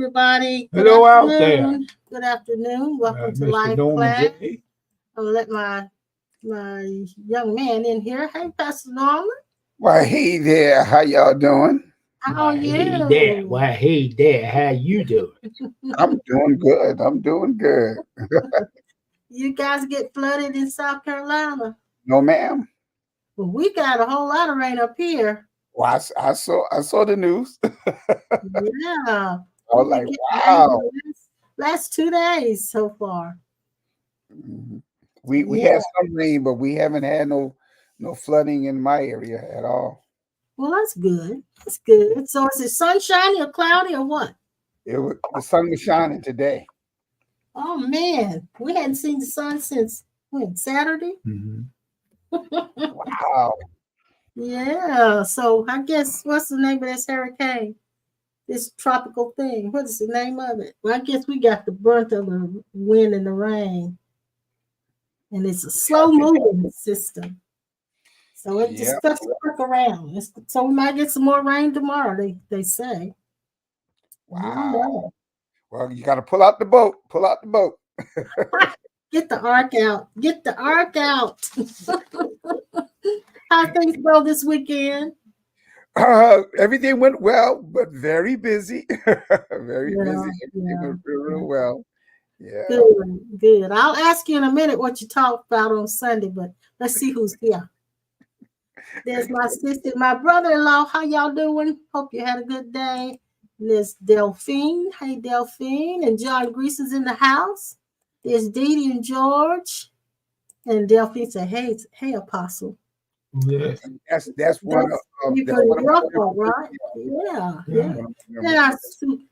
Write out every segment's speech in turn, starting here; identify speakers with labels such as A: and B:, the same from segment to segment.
A: everybody. Good
B: Hello out there.
A: afternoon. Good afternoon. Welcome to
B: Mr.
A: Live
B: Norman
A: Class.
B: J.
A: I'll let my young man in here. Hey, Pastor Norman.
C: Why, hey there. How y'all doing?
A: How are you?
B: Hey there. Why, hey there. How you doing?
C: I'm doing good. I'm doing good.
A: You guys get flooded in South Carolina?
C: No, ma'am.
A: Well, we got a whole lot of rain up here.
C: Well, I saw the news.
A: Yeah.
C: I was
A: We've
C: like,
A: been getting rain
C: wow.
A: the last 2 days so far.
C: Mhm. We
A: Yeah.
C: had some rain, but we haven't had no flooding in my area at all.
A: Well, that's good. That's good. So is it sunshiny or cloudy or what?
C: The sun was shining today.
A: Oh man, we hadn't seen the sun since when, Saturday?
B: Mm-hmm.
C: Wow.
A: Yeah. So I guess what's the name of this hurricane? This tropical thing. What is the name of it? Well, I guess we got the brunt of the wind and the rain. And it's a slow moving system. So it
C: Yeah.
A: just stuff to work around. So we might get some more rain tomorrow, they say. I don't
C: Wow.
A: know.
C: Well, you got to pull out the boat. Pull out the boat.
A: Get the ark out. Get the ark out. How things go this weekend?
C: Everything went well, but very busy. Very
A: Yeah,
C: busy. Everything
A: yeah.
C: went real well. Yeah.
A: Good, good. I'll ask you in a minute what you talked about on Sunday, but let's see who's here. There's my sister, my brother-in-law. How y'all doing? Hope you had a good day. There's Delphine. Hey, Delphine. And John Grease is in the house. There's Dee Dee and George. And Delphine said, hey, Apostle.
B: Yeah.
C: That's one of
A: You
C: that's
A: from
C: one of my
A: York, right? Yeah, yeah. Yeah,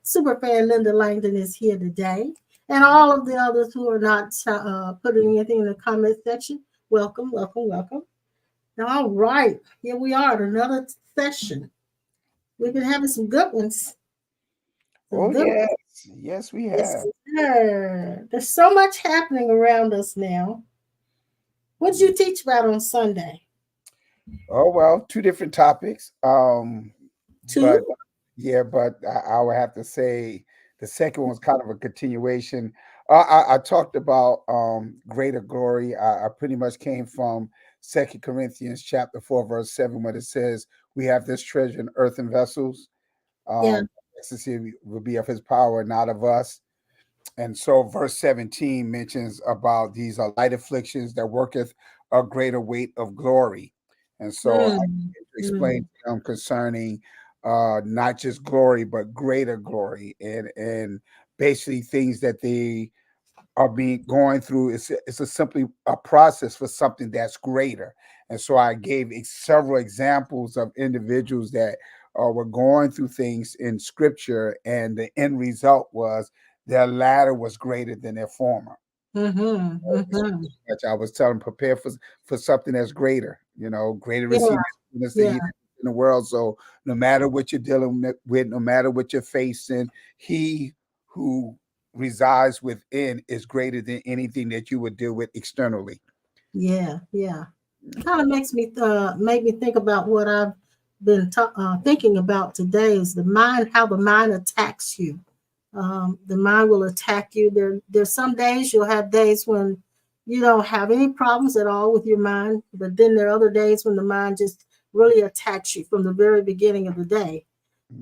A: super fan Linda Langdon is here today. And all of the others who are not putting anything in the comment section, welcome, welcome, welcome. All right, here we are at another session. We've been having some good ones.
C: Oh yes, yes we
A: Yes,
C: have.
A: sir. There's so much happening around us now. What did you teach about on Sunday?
C: Oh well, two different topics. But
A: Two?
C: but I would have to say the second one was kind of a continuation. I talked about greater glory. I pretty much came from 2 Corinthians chapter 4 verse 7, where it says we have this treasure in earthen vessels.
A: Yeah.
C: Excellency will be of his power, not of us. And so verse 17 mentions about these are light afflictions that worketh a greater weight of glory. And so I explained to them concerning not just glory, but greater glory, and basically things that they are being going through. It's a simply a process for something that's greater. And so I gave several examples of individuals that were going through things in scripture, and the end result was their latter was greater than their former. I was telling them, prepare for something that's greater, greater is he that's in the world. So no matter what you're dealing with, no matter what you're facing, he who resides within is greater than anything that you would deal with externally.
A: Yeah. Kind of makes me make me think about what I've been thinking about today is the mind, how the mind attacks you. The mind will attack you. There's some days you'll have days when you don't have any problems at all with your mind, but then there are other days when the mind just really attacks you from the very beginning of the day,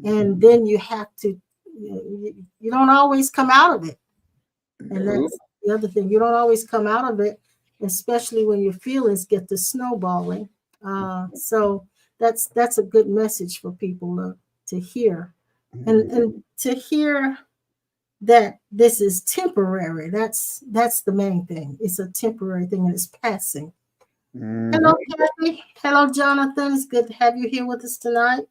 A: and then you have to. You don't always come out of it, and that's the other thing. You don't always come out of it, especially when your feelings get to snowballing. So that's a good message for people to hear, and to hear that this is temporary. That's the main thing. It's a temporary thing and it's passing. Hello, Kathy. Hello, Jonathan. It's good to have you here with us tonight.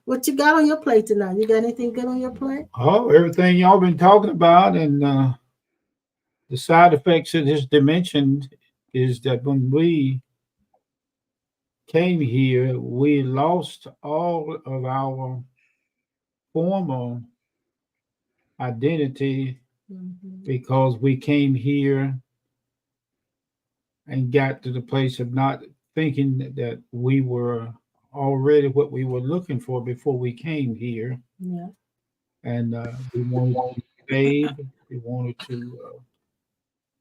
A: What you got on your plate tonight? You got anything good on your plate?
B: Oh, everything y'all been talking about, and the side effects of this dimension is that when we came here, we lost all of our former identity because we came here and got to the place of not thinking that we were already what we were looking for before we came here.
A: Yeah.
B: and we wanted to be saved. We wanted to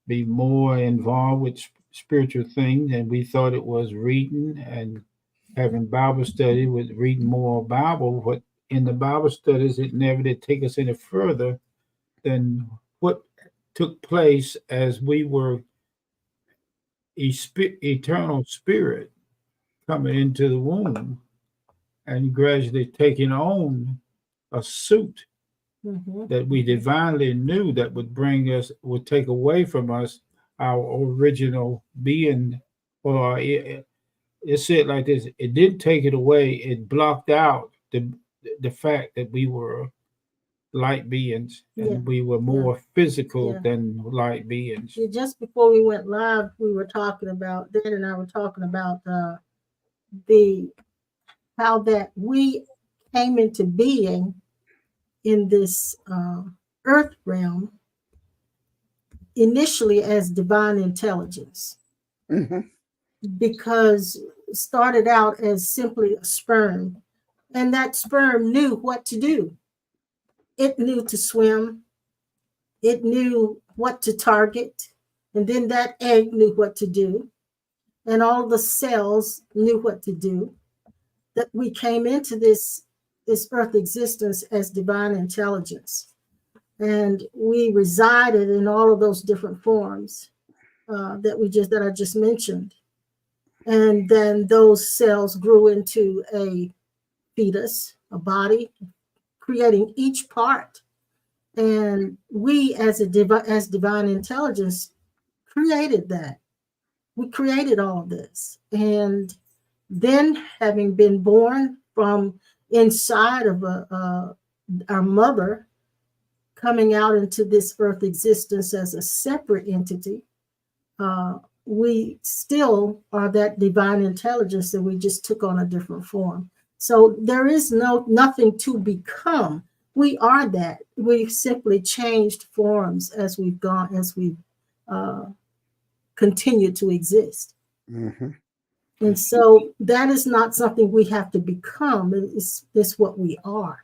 B: be more involved with spiritual things, and we thought it was reading and having Bible study with reading more Bible. But in the Bible studies, it never did take us any further than what took place as we were eternal spirit coming into the womb and gradually taking on a suit that we divinely knew that would bring us, would take away from us our original being. Or it said like this: it didn't take it away; it blocked out the fact that we were light beings and
A: Yeah.
B: we were more physical
A: Yeah.
B: than light beings.
A: Just before we went live, we were talking about, Dan and I were talking about the how that we came into being in this earth realm initially as divine intelligence, because it started out as simply a sperm, and that sperm knew what to do. It knew to swim, it knew what to target, and then that egg knew what to do, and all the cells knew what to do. That we came into this earth existence as divine intelligence, and we resided in all of those different forms that I just mentioned, and then those cells grew into a fetus, a body, creating each part, and we as divine intelligence created that. We created all of this, and then having been born from inside of our mother, coming out into this earth existence as a separate entity, we still are that divine intelligence that we just took on a different form. So there is nothing to become. We are that. We've simply changed forms as we've gone, as we've continued to exist. And so that is not something we have to become. It's what we are.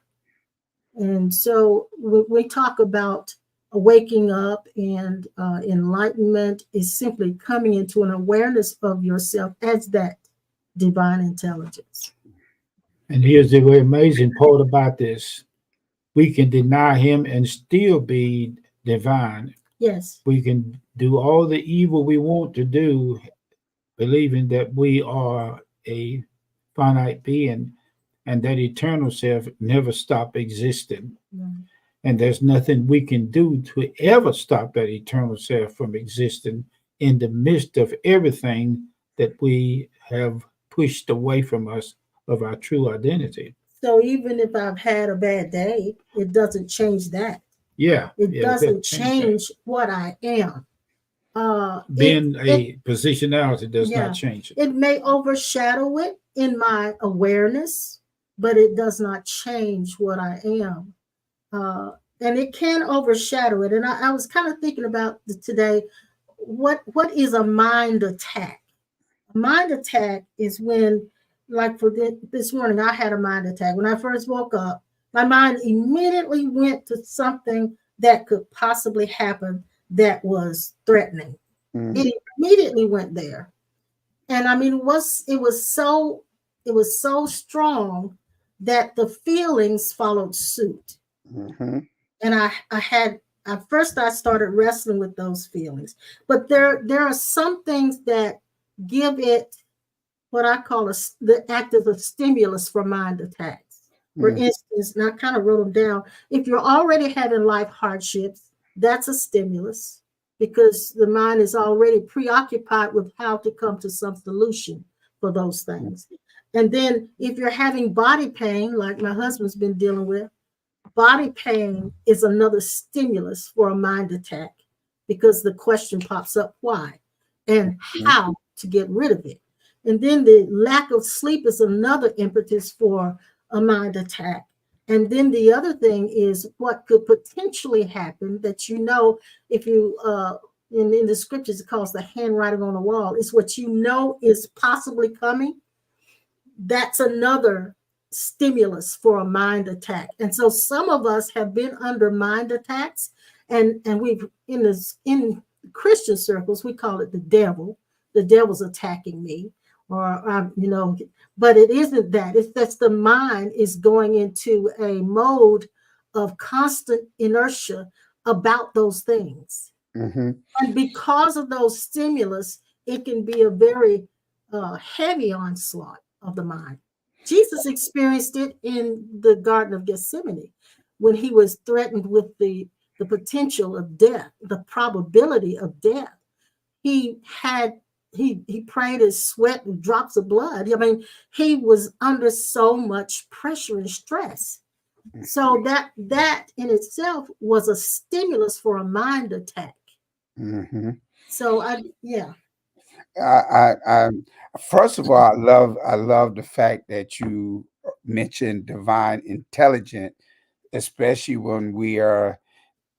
A: And so when we talk about waking up and enlightenment, is simply coming into an awareness of yourself as that divine intelligence.
B: And here's the amazing part about this: we can deny him and still be divine.
A: Yes.
B: We can do all the evil we want to do, believing that we are a finite being and that eternal self never stop existing.
A: Right.
B: And there's nothing we can do to ever stop that eternal self from existing in the midst of everything that we have pushed away from us of our true identity.
A: So even if I've had a bad day, it doesn't change that. It doesn't change what I am.
B: Being a positionality does not change it.
A: It may overshadow it in my awareness, but it does not change what I am. And it can overshadow it. And I was kind of thinking about today, what is a mind attack? A mind attack is when, like for this morning, I had a mind attack. When I first woke up, my mind immediately went to something that could possibly happen that was threatening. It immediately went there. And I mean, it was so strong that the feelings followed suit. And at first I started wrestling with those feelings, but there are some things that give it what I call the act as a stimulus for mind attacks. For instance, and I kind of wrote them down. If you're already having life hardships, that's a stimulus, because the mind is already preoccupied with how to come to some solution for those things. And then if you're having body pain, like my husband's been dealing with, body pain is another stimulus for a mind attack, because the question pops up, why and how to get rid of it. And then the lack of sleep is another impetus for a mind attack. And then the other thing is what could potentially happen that, if you, in the scriptures, it calls the handwriting on the wall. It's what is possibly coming. That's another stimulus for a mind attack. And so some of us have been under mind attacks, and we've in Christian circles we call it the devil. The devil's attacking me, or but it isn't that. It's that's the mind is going into a mode of constant inertia about those things.
C: Mm-hmm.
A: And because of those stimulus, it can be a very heavy onslaught of the mind. Jesus experienced it in the Garden of Gethsemane when he was threatened with the potential of death, the probability of death. He had he prayed his sweat and drops of blood. I mean, he was under so much pressure and stress. So that in itself was a stimulus for a mind attack.
C: Mm-hmm.
A: So yeah.
C: I first of all, I love the fact that you mentioned divine intelligence, especially when we are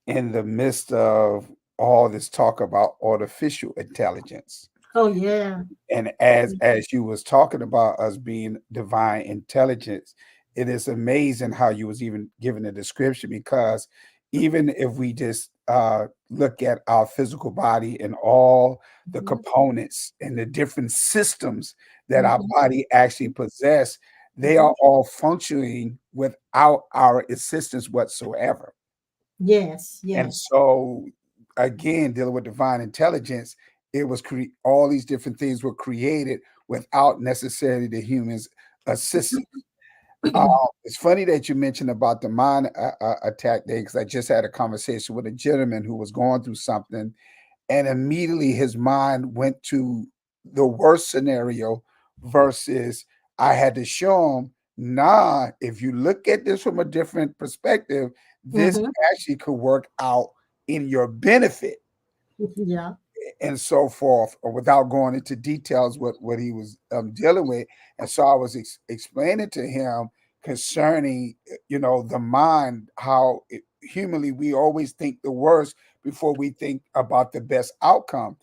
C: in the midst of all this talk about artificial intelligence.
A: Oh yeah.
C: And as you was talking about us being divine intelligence, it is amazing how you was even given a description, because even if we just look at our physical body and all the
A: Mhm.
C: components and the different systems that our
A: Mhm.
C: body actually possess, they
A: Mhm.
C: are all functioning without our assistance whatsoever.
A: Yes,
C: And
A: yes.
C: so, again, dealing with divine intelligence, it was all these different things were created without necessarily the humans' assistance. It's funny that you mentioned about the mind attack day, because I just had a conversation with a gentleman who was going through something, and immediately his mind went to the worst scenario versus I had to show him, nah, if you look at this from a different perspective, this
A: Mhm.
C: actually could work out in your benefit
A: Yeah.
C: and so forth, or without going into details what he was dealing with. And so I was explaining to him concerning the mind, how humanly we always think the worst before we think about the best outcome.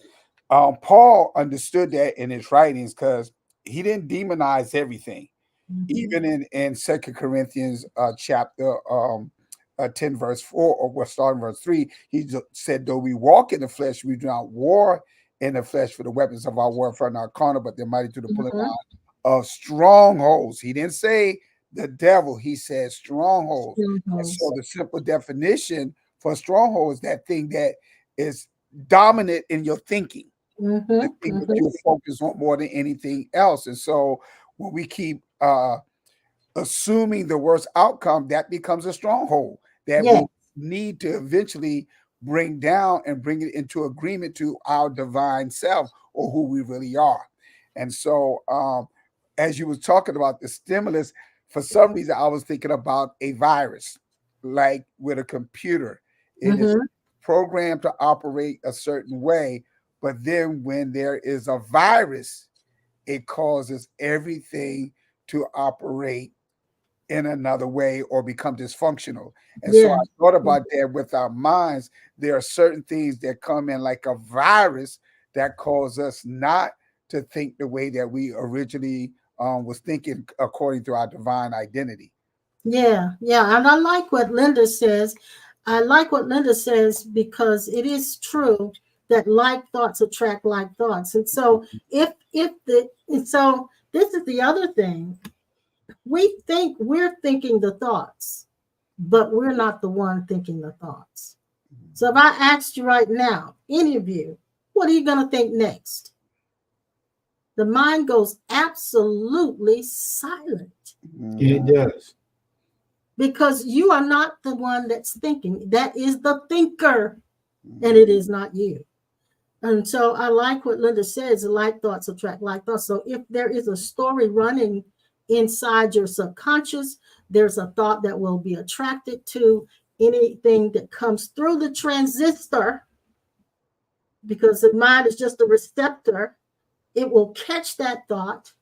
C: Paul understood that in his writings, because he didn't demonize everything.
A: Mhm.
C: Even in Second Corinthians chapter 10 verse 4, or we're starting verse 3, he said, though we walk in the flesh, we do not war in the flesh, for the weapons of our warfare are not carnal, but they're mighty through the pulling
A: Mhm.
C: down of strongholds. He didn't say the devil, he said strongholds. And
A: Mhm.
C: so the simple definition for stronghold is that thing that is dominant in your thinking, the
A: Mhm.
C: thing that
A: Mhm.
C: you focus on more than anything else. And so when we keep assuming the worst outcome, that becomes a stronghold that
A: Yeah.
C: we need to eventually bring down and bring it into agreement to our divine self, or who we really are. And so, as you was talking about the stimulus, for some reason, I was thinking about a virus, like with a computer. It is
A: Mhm.
C: programmed to operate a certain way, but then when there is a virus, it causes everything to operate in another way or become dysfunctional. And so
A: Yeah.
C: I thought about that with our minds. There are certain things that come in like a virus that cause us not to think the way that we originally was thinking according to our divine identity.
A: Yeah. Yeah. And I like what Linda says. I like what Linda says because it is true that like thoughts attract like thoughts. And so if the and so this is the other thing. We think we're thinking the thoughts, but we're not the one thinking the thoughts. So if I asked you right now, any of you, what are you going to think next? The mind goes absolutely silent
B: It
C: Mhm.
B: does.
A: because you are not the one that's thinking. That is the thinker, and
C: Mhm.
A: it is not you. And so I like what Linda says, like thoughts attract like thoughts. So if there is a story running inside your subconscious, there's a thought that will be attracted to anything that comes through the transistor, because the mind is just a receptor. It will catch that thought.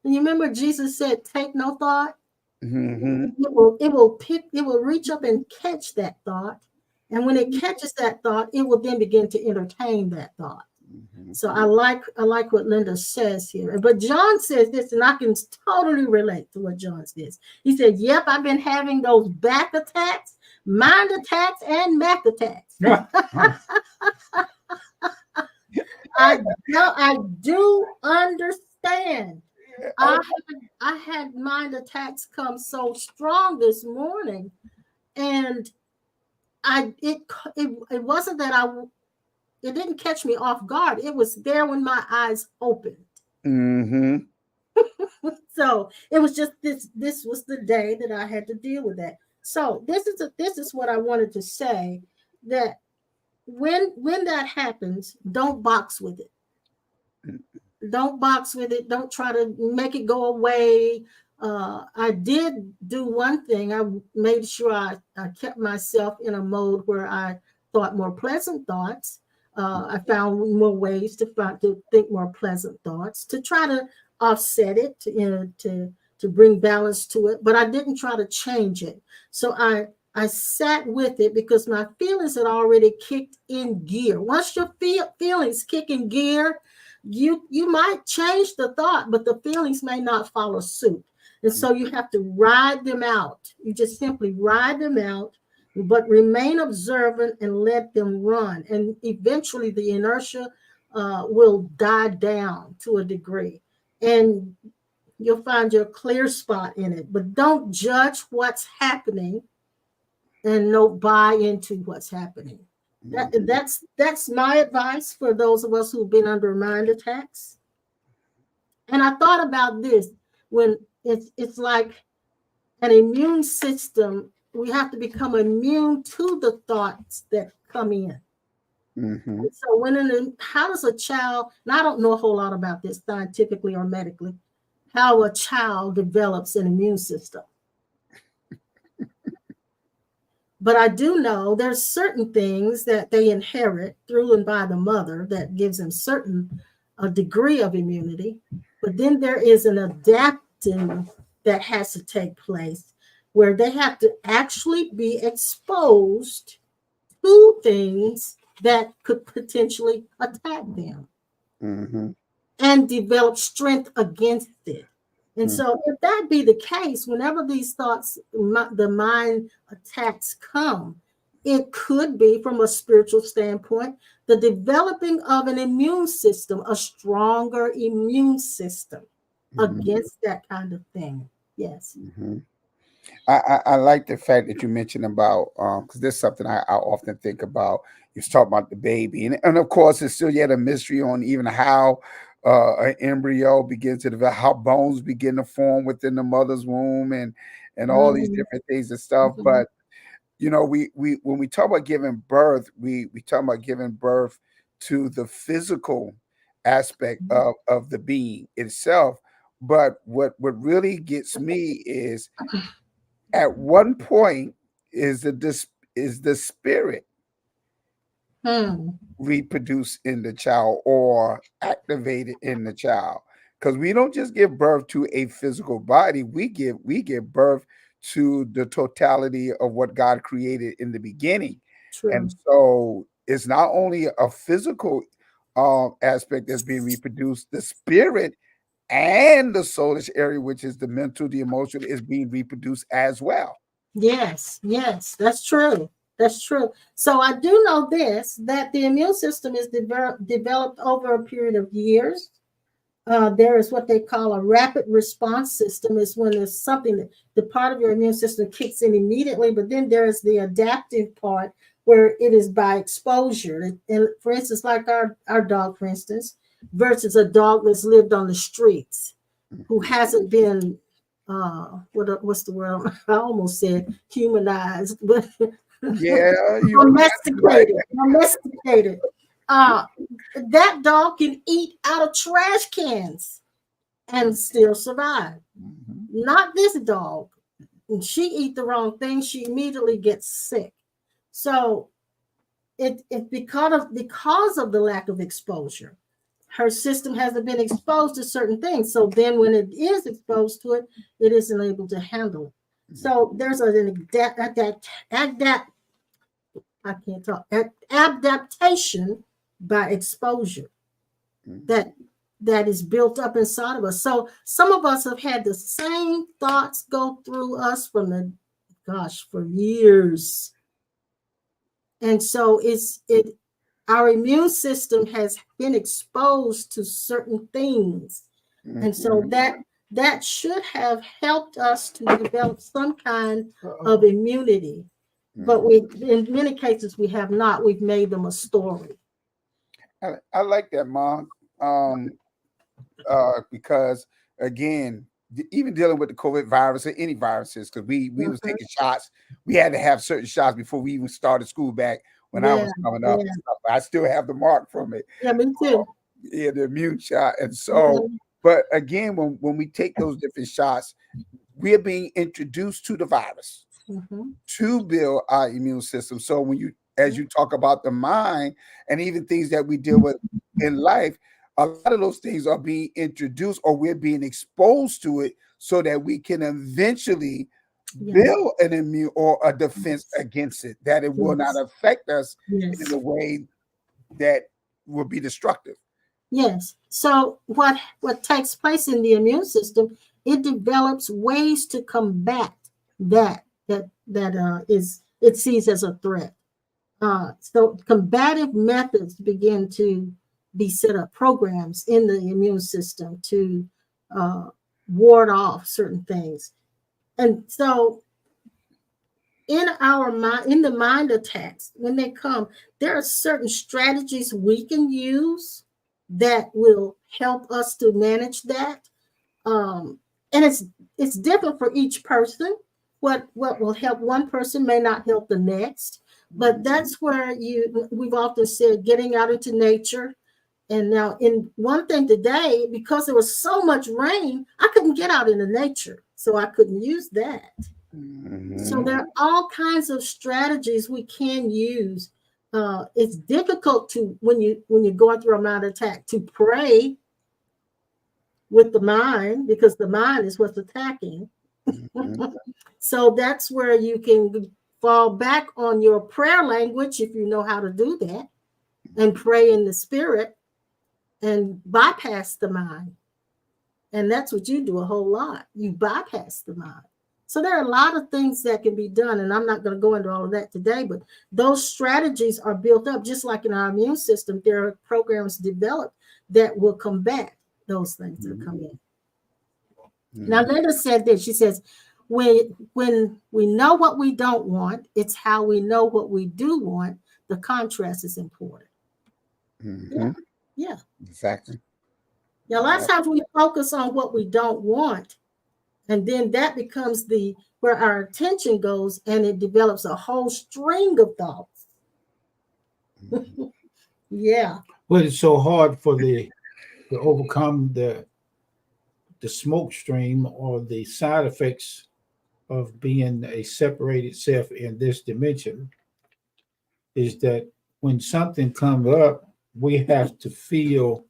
A: And you remember Jesus said, take no thought.
C: Mhm.
A: It will reach up and catch that thought. And when it catches that thought, it will then begin to entertain that thought. So I like what Linda says here. But John says this, and I can totally relate to what John says. He said, "Yep, I've been having those back attacks, mind attacks, and Mac attacks." I do understand. I had mind attacks come so strong this morning, and it wasn't that it didn't catch me off guard. It was there when my eyes opened.
C: Mm-hmm.
A: So it was just this was the day that I had to deal with that. So this is what I wanted to say, that when that happens, don't box with it. Don't box with it. Don't try to make it go away. I did do one thing. I made sure I kept myself in a mode where I thought more pleasant thoughts. I found more ways to think more pleasant thoughts, to try to offset it, to bring balance to it. But I didn't try to change it. So I sat with it because my feelings had already kicked in gear. Once your feelings kick in gear, you might change the thought, but the feelings may not follow suit. And so you have to ride them out. You just simply ride them out, but remain observant and let them run. And eventually the inertia will die down to a degree. And you'll find your clear spot in it. But don't judge what's happening and don't buy into what's happening. That's my advice for those of us who've been under mind attacks. And I thought about this when it's like an immune system. We have to become immune to the thoughts that come in.
C: Mm-hmm.
A: So how does a child, and I don't know a whole lot about this scientifically or medically, how a child develops an immune system. But I do know there's certain things that they inherit through and by the mother that gives them a degree of immunity. But then there is an adapting that has to take place where they have to actually be exposed to things that could potentially attack them
C: Mm-hmm.
A: and develop strength against it. And so if that be the case, whenever these thoughts, the mind attacks come, it could be from a spiritual standpoint, the developing of an immune system, a stronger immune system against that kind of thing. Yes.
C: Mm-hmm. I like the fact that you mentioned about because this is something I often think about. You talk about the baby, and of course, it's still yet a mystery on even how an embryo begins to develop, how bones begin to form within the mother's womb, and all these different things and stuff. But you know, we when we talk about giving birth, we talk about giving birth to the physical aspect of the being itself. But what really gets me is at one point is the spirit reproduced in the child or activated in the child, because we don't just give birth to a physical body, we give birth to the totality of what God created in the beginning.
A: True.
C: And so it's not only a physical aspect that's being reproduced, the spirit and the soulish area, which is the mental, the emotional, is being reproduced as well.
A: Yes, that's true. That's true. So I do know this, that the immune system is developed over a period of years. There is what they call a rapid response system, is when there's something that the part of your immune system kicks in immediately, but then there is the adaptive part where it is by exposure. And for instance, like our dog, for instance, versus a dog that's lived on the streets, who hasn't been what's the word? I almost said humanized, but
C: Yeah, you
A: domesticated. That dog can eat out of trash cans and still survive. Not this dog. When she eat the wrong thing, she immediately gets sick. So it because of the lack of exposure, her system hasn't been exposed to certain things. So then when it is exposed to it, it isn't able to handle it. So there's adaptation by exposure. that is built up inside of us. So some of us have had the same thoughts go through us for years. And so our immune system has been exposed to certain things. And so that should have helped us to develop some kind of immunity. But in many cases, we have not. We've made them a story.
C: I like that, Mom. Because again, even dealing with the COVID virus or any viruses, because we was taking shots. We had to have certain shots before we even started school back when I was coming up. And stuff. I still have the mark from it.
A: Yeah, me too.
C: The immune shot. And so, but again, when we take those different shots, we're being introduced to the virus to build our immune system. So when as you talk about the mind and even things that we deal with in life, a lot of those things are being introduced or we're being exposed to it so that we can eventually build an immune or a defense against it, that it will not affect us in a way that will be destructive.
A: Yes. So what takes place in the immune system, it develops ways to combat that it sees as a threat. So combative methods begin to be set up, programs in the immune system to ward off certain things. And so in the mind attacks, when they come, there are certain strategies we can use that will help us to manage that. And it's different for each person. What will help one person may not help the next. But that's where we've often said getting out into nature. And now in one thing today, because there was so much rain, I couldn't get out into nature. So I couldn't use that. So there are all kinds of strategies we can use. It's difficult to, when you're going through a mind attack, to pray with the mind, because the mind is what's attacking. So that's where you can fall back on your prayer language, if you know how to do that, and pray in the spirit and bypass the mind. And that's what you do a whole lot. You bypass the mind. So there are a lot of things that can be done, and I'm not going to go into all of that today, but those strategies are built up, just like in our immune system. There are programs developed that will combat those things that come in. Now, Linda said this. She says, when we know what we don't want, it's how we know what we do want. The contrast is important. Yeah.
C: Exactly.
A: Now, a lot of times we focus on what we don't want, and then that becomes where our attention goes, and it develops a whole string of thoughts. Yeah.
B: Well, it's so hard to overcome the smoke stream or the side effects of being a separated self in this dimension, is that when something comes up, we have to feel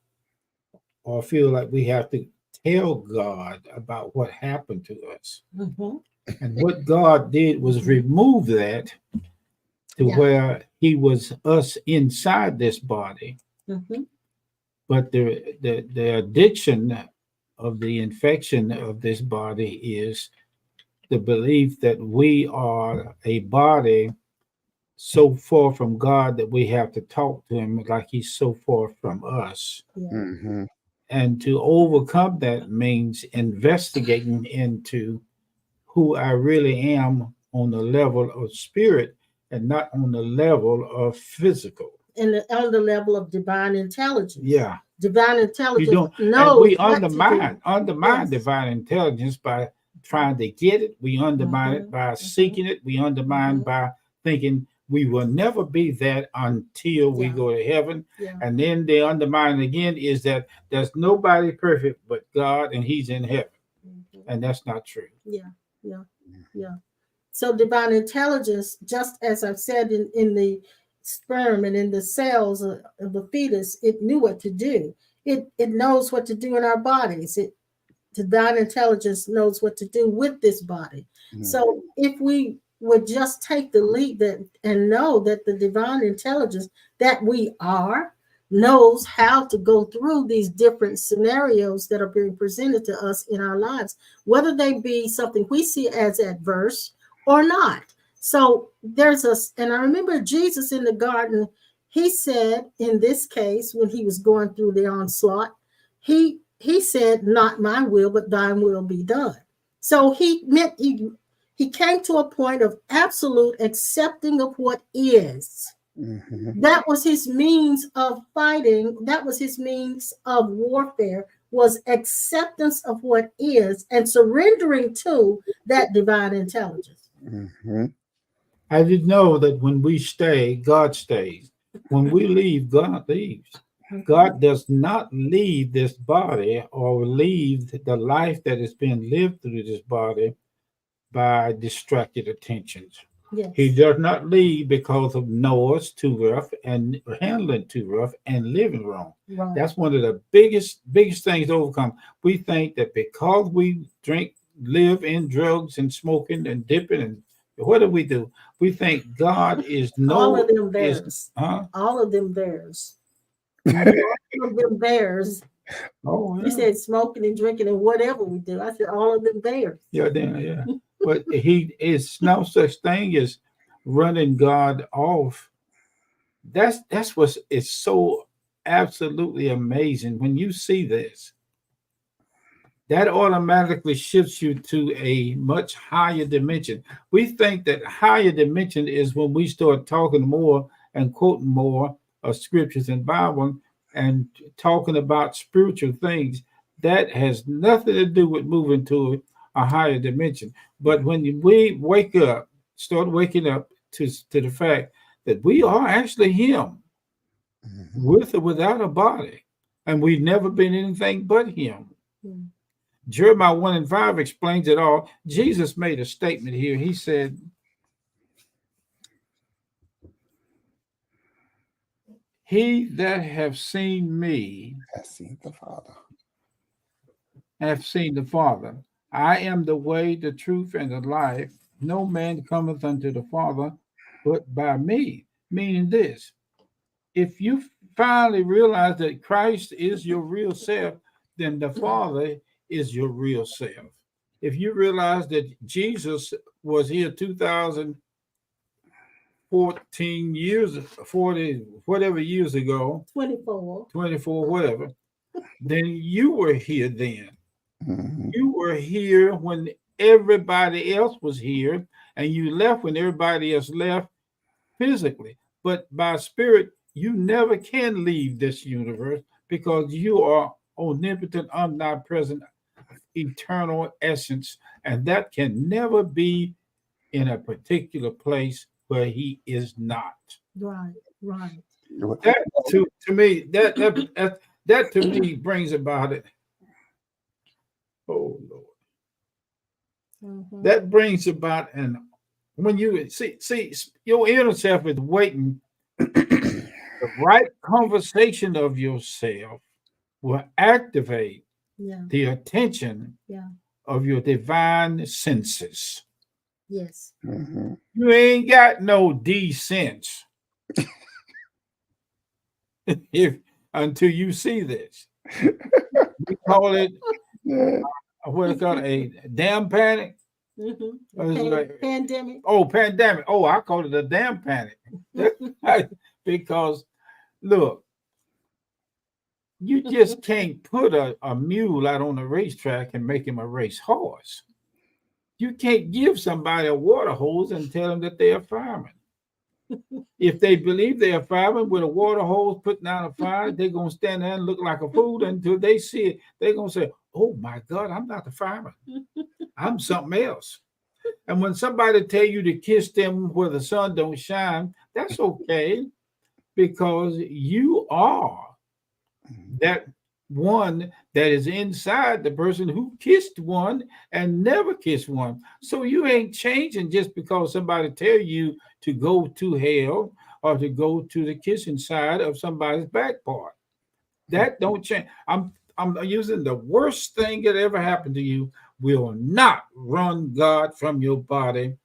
B: like we have to tell God about what happened to us. And what God did was remove that to where he was us inside this body. But the addiction of the infection of this body is the belief that we are a body so far from God that we have to talk to him like he's so far from us. And to overcome that means investigating into who I really am on the level of spirit and not on the level of physical.
A: And on the level of divine intelligence.
B: Yeah.
A: Divine intelligence.
B: You don't
A: knows
B: we
A: what
B: undermine divine intelligence by trying to get it. We undermine it by seeking it. We undermine by thinking we will never be that until we go to heaven. And then the undermining again is that there's nobody perfect but God, and he's in heaven. And that's not true.
A: Yeah. So divine intelligence, just as I've said in the sperm and in the cells of the fetus, it knew what to do. It knows what to do in our bodies. Divine intelligence knows what to do with this body. So if we would just take the lead and know that the divine intelligence that we are knows how to go through these different scenarios that are being presented to us in our lives, whether they be something we see as adverse or not. So and I remember Jesus in the garden, he said in this case, when he was going through the onslaught, he said, not my will, but thine will be done. So he came to a point of absolute accepting of what is.
C: Mhm.
A: That was his means of fighting. That was his means of warfare, was acceptance of what is and surrendering to that divine intelligence.
C: Mhm.
B: I didn't know that when we stay, God stays. When we leave, God leaves. God does not leave this body or leave the life that is being lived through this body by distracted attentions. He
A: Yes.
B: does not leave because of Noah's too rough and handling too rough and living wrong.
A: Right.
B: That's one of the biggest things to overcome. We think that because we drink, live in drugs and smoking and dipping and what do? We think God is
A: All of
B: no
A: them
B: is
A: bears.
B: huh?
A: All of them bears.
B: Yeah.
A: All of them bears.
B: Oh
A: You
B: yeah.
A: said smoking and drinking and whatever we do. I said all of them bears.
B: Yeah, then, yeah. But he is no such thing as running God off. That's what is so absolutely amazing when you see this. That automatically shifts you to a much higher dimension. We think that higher dimension is when we start talking more and quoting more of scriptures and Bible and talking about spiritual things. That has nothing to do with moving to a higher dimension. But when we wake up, start waking up to the fact that we are actually Him
C: Mhm.
B: with or without a body, and we've never been anything but Him.
A: Mm.
B: Jeremiah 1 and 5 explains it all. Jesus made a statement here. He said, he that have seen me
C: Has seen the Father.
B: hath seen the Father. I am the way, the truth, and the life. No man cometh unto the Father but by me. Meaning this, if you finally realize that Christ is your real self, then the Father is your real self. If you realize that Jesus was here 2,014 years, 40, whatever years ago,
A: 24.
B: 24, whatever, then you were here then.
C: Mhm.
B: You were here when everybody else was here, and you left when everybody else left physically. But by spirit, you never can leave this universe because you are omnipotent, omnipresent, eternal essence, and that can never be in a particular place where he is not.
A: Right. Right.
B: That to me, that to me brings about it. Oh Lord,
A: Mm-hmm.
B: that brings about and when you see your inner self is waiting. The right conversation of yourself will activate
A: Yeah.
B: the attention
A: Yeah.
B: of your divine senses.
A: Yes.
C: Mhm.
B: You ain't got no D sense if until you see this. We call it
C: Yeah.
B: what they call a damn panic. It's
A: Mm-hmm.
B: like,
A: Pandemic.
B: oh, pandemic. Oh, I call it a damn panic. Because look, you just can't put a mule out on a racetrack and make him a race horse. You can't give somebody a water hose and tell them that they are firemen. If they believe they are firemen with a water hose putting out a fire, they're gonna stand there and look like a fool until they see it. They're gonna say, "Oh my God, I'm not a fireman. I'm something else." And when somebody tell you to kiss them where the sun don't shine, that's okay because you are that one that is inside the person who kissed one and never kissed one. So you ain't changing just because somebody tell you to go to hell or to go to the kissing side of somebody's back part. That don't change. I'm using the worst thing that ever happened to you will not run God from your body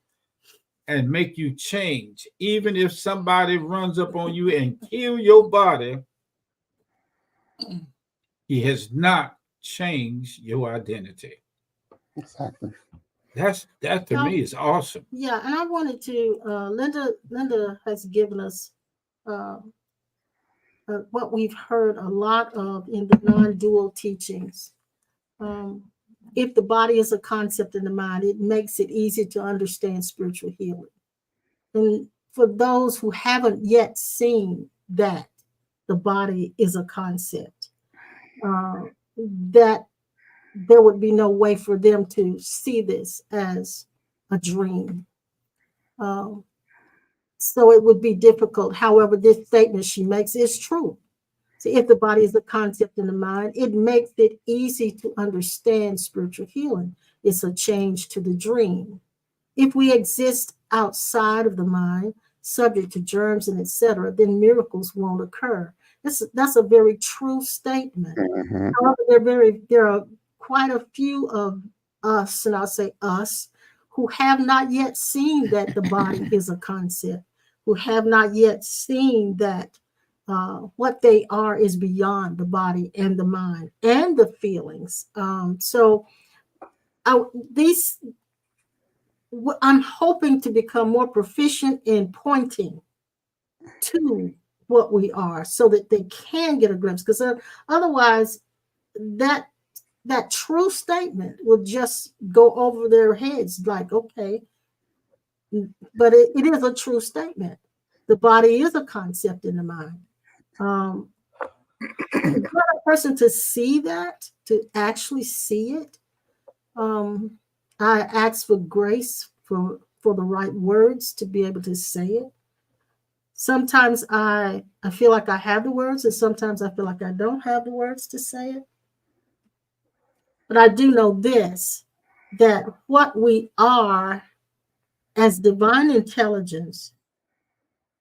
B: and make you change. Even if somebody runs up on you and kill your body, He has not changed your identity.
C: Exactly.
B: That to
A: Now,
B: me is awesome.
A: yeah, and I wanted to, Linda has given us uh, what we've heard a lot of in the non-dual teachings. Um, if the body is a concept in the mind, it makes it easy to understand spiritual healing. And for those who haven't yet seen that the body is a concept, that there would be no way for them to see this as a dream. Um, so it would be difficult. However, this statement she makes is true. So if the body is a concept in the mind, it makes it easy to understand spiritual healing. It's a change to the dream. If we exist outside of the mind, subject to germs and etc., then miracles won't occur. That's a very true statement.
C: Hmm.
A: However, there are quite a few of us, and I'll say us, who have not yet seen that the body is a concept, who have not yet seen that what they are is beyond the body and the mind and the feelings. So these I'm hoping to become more proficient in pointing to what we are so that they can get a glimpse, because otherwise that true statement will just go over their heads like, okay, but it is a true statement. The body is a concept in the mind. um, for a person to see that, to actually see it, um, I ask for grace for the right words to be able to say it. Sometimes I feel like I have the words, and sometimes I feel like I don't have the words to say it. But I do know this, that what we are as divine intelligence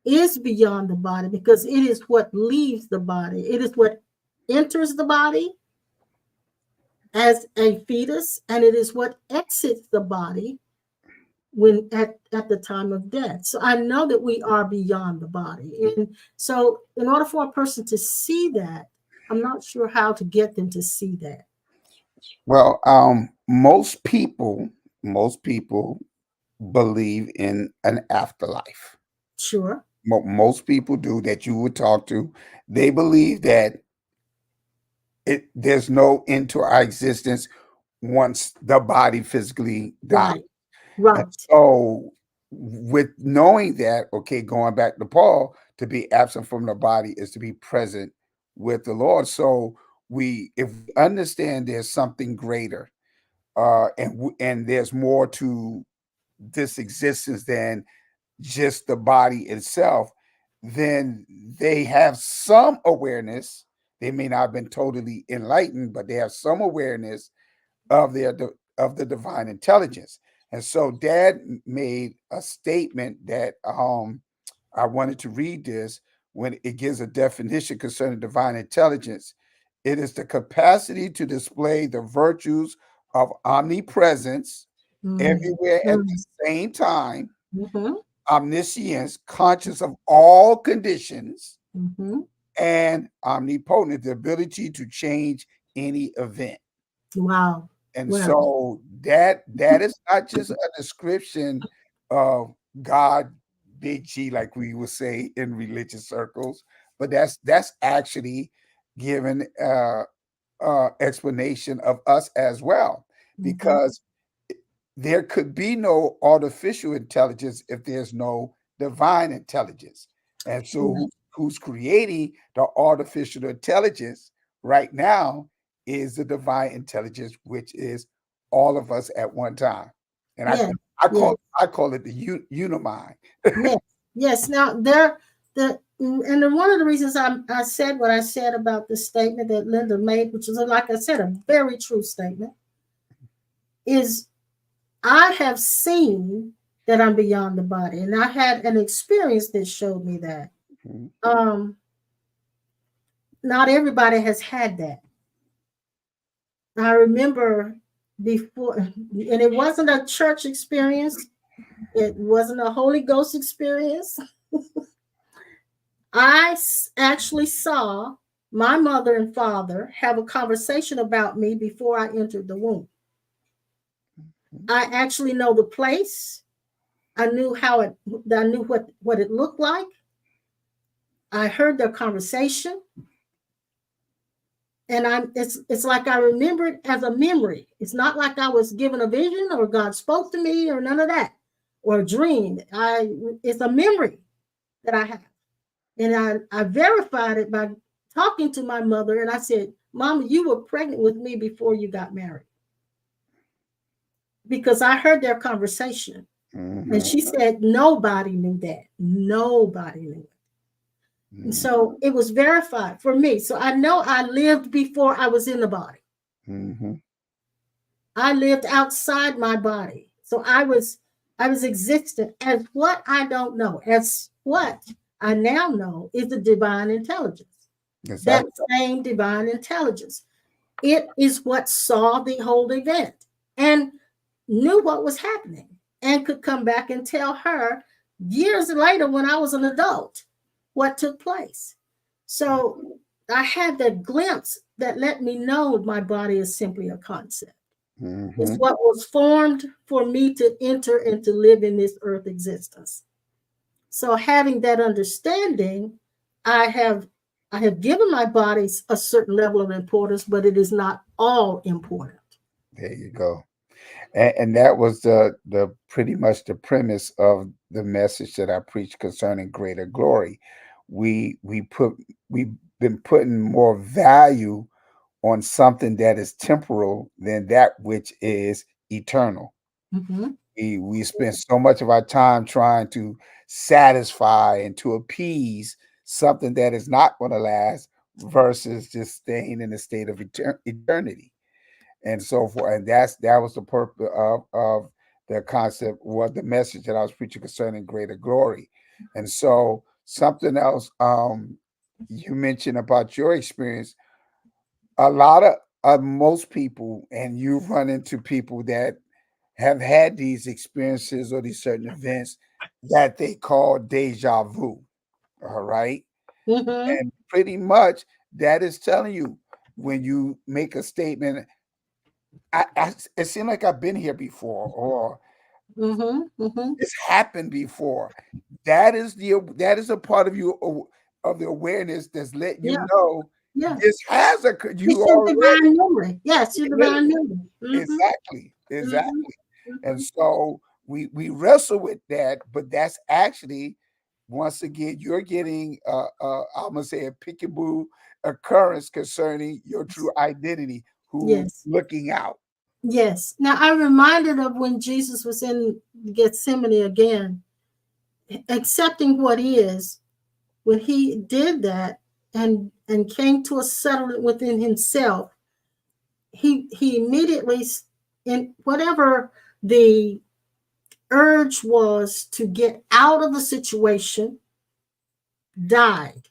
A: is beyond the body, because it is what leaves the body. It is what enters the body as a fetus, and it is what exits the body when at the time of death. So I know that we are beyond the body. And so in order for a person to see that, I'm not sure how to get them to see that.
C: Well, most people believe in an afterlife.
A: Sure.
C: Most people do that you would talk to. They believe that there's no end to our existence once the body physically dies.
A: Right.
C: And
A: Right.
C: so, with knowing that, okay, going back to Paul, to be absent from the body is to be present with the Lord. So, if we understand there's something greater, and there's more to this existence than just the body itself, then they have some awareness. They may not have been totally enlightened, but they have some awareness of of the divine intelligence. And so Dad made a statement that I wanted to read this when it gives a definition concerning divine intelligence. It is the capacity to display the virtues of omnipresence
A: Mm.
C: everywhere at the
A: Mm.
C: same time,
A: Mhm.
C: omniscience, conscious of all conditions,
A: Mhm.
C: and omnipotent, the ability to change any event.
A: Wow.
C: And
A: Well,
C: so that is not just a description of God, big G, like we would say in religious circles, but that's actually given explanation of us as well,
A: mhm.
C: because there could be no artificial intelligence if there's no divine intelligence. And so
A: Yeah.
C: who's creating the artificial intelligence right now is the divine intelligence, which is all of us at one time. And
A: Yeah. Yeah.
C: I call it the unimind.
A: Yes. Yes. Now and then one of the reasons I said what I said about the statement that Linda made, which is, like I said, a very true statement, is I have seen that I'm beyond the body, and I had an experience that showed me that.
C: Mhm.
A: Um, Not everybody has had that. I remember before, and it wasn't a church experience. It wasn't a Holy Ghost experience. Actually saw my mother and father have a conversation about me before I entered the womb. I actually know the place. I knew I knew what it looked like. I heard their conversation, and it's like I remember it as a memory. It's not like I was given a vision or God spoke to me or none of that, or a dream. It's a memory that I have. And I verified it by talking to my mother, and I said, Mama, you were pregnant with me before you got married. Because I heard their conversation. And she said, nobody knew that. Nobody knew it. And so it was verified for me. So I know I lived before I was in the body. I lived outside my body. So I was existent as what I don't know, as what I now know is the divine intelligence. That same divine intelligence. It is what saw the whole event and knew what was happening and could come back and tell her years later when I was an adult what took place. So I had that glimpse that let me know my body is simply a concept. It's what was formed for me to enter and to live in this earth existence. So having that understanding, I have given my body a certain level of importance, but it is not all important.
C: There you go. And that was the pretty much the premise of the message that I preached concerning greater glory. We've been putting more value on something that is temporal than that which is eternal. We spend so much of our time trying to satisfy and to appease something that is not going to last versus just staying in a state of eternity and so forth. And that was the purpose of the concept, what the message that I was preaching concerning greater glory. And so something else you mentioned about your experience, a lot of most people, and you've run into people that have had these experiences or these certain events that they call deja vu. All right. And pretty much that is telling you when you make a statement, it seemed like I've been here before, or it's happened before. That is a part of you of the awareness that's letting you know this has occurred. You
A: It's your
C: already
A: divine memory. Yes, your divine memory.
C: exactly. And so we wrestle with that, but that's actually once again you're getting I'm gonna say a peekaboo occurrence concerning your true identity, who's
A: Yes.
C: looking out.
A: Yes. Now I'm reminded of when Jesus was in Gethsemane again, accepting what is. When he did that and came to a settlement within himself, he immediately, in whatever the urge was to get out of the situation, died.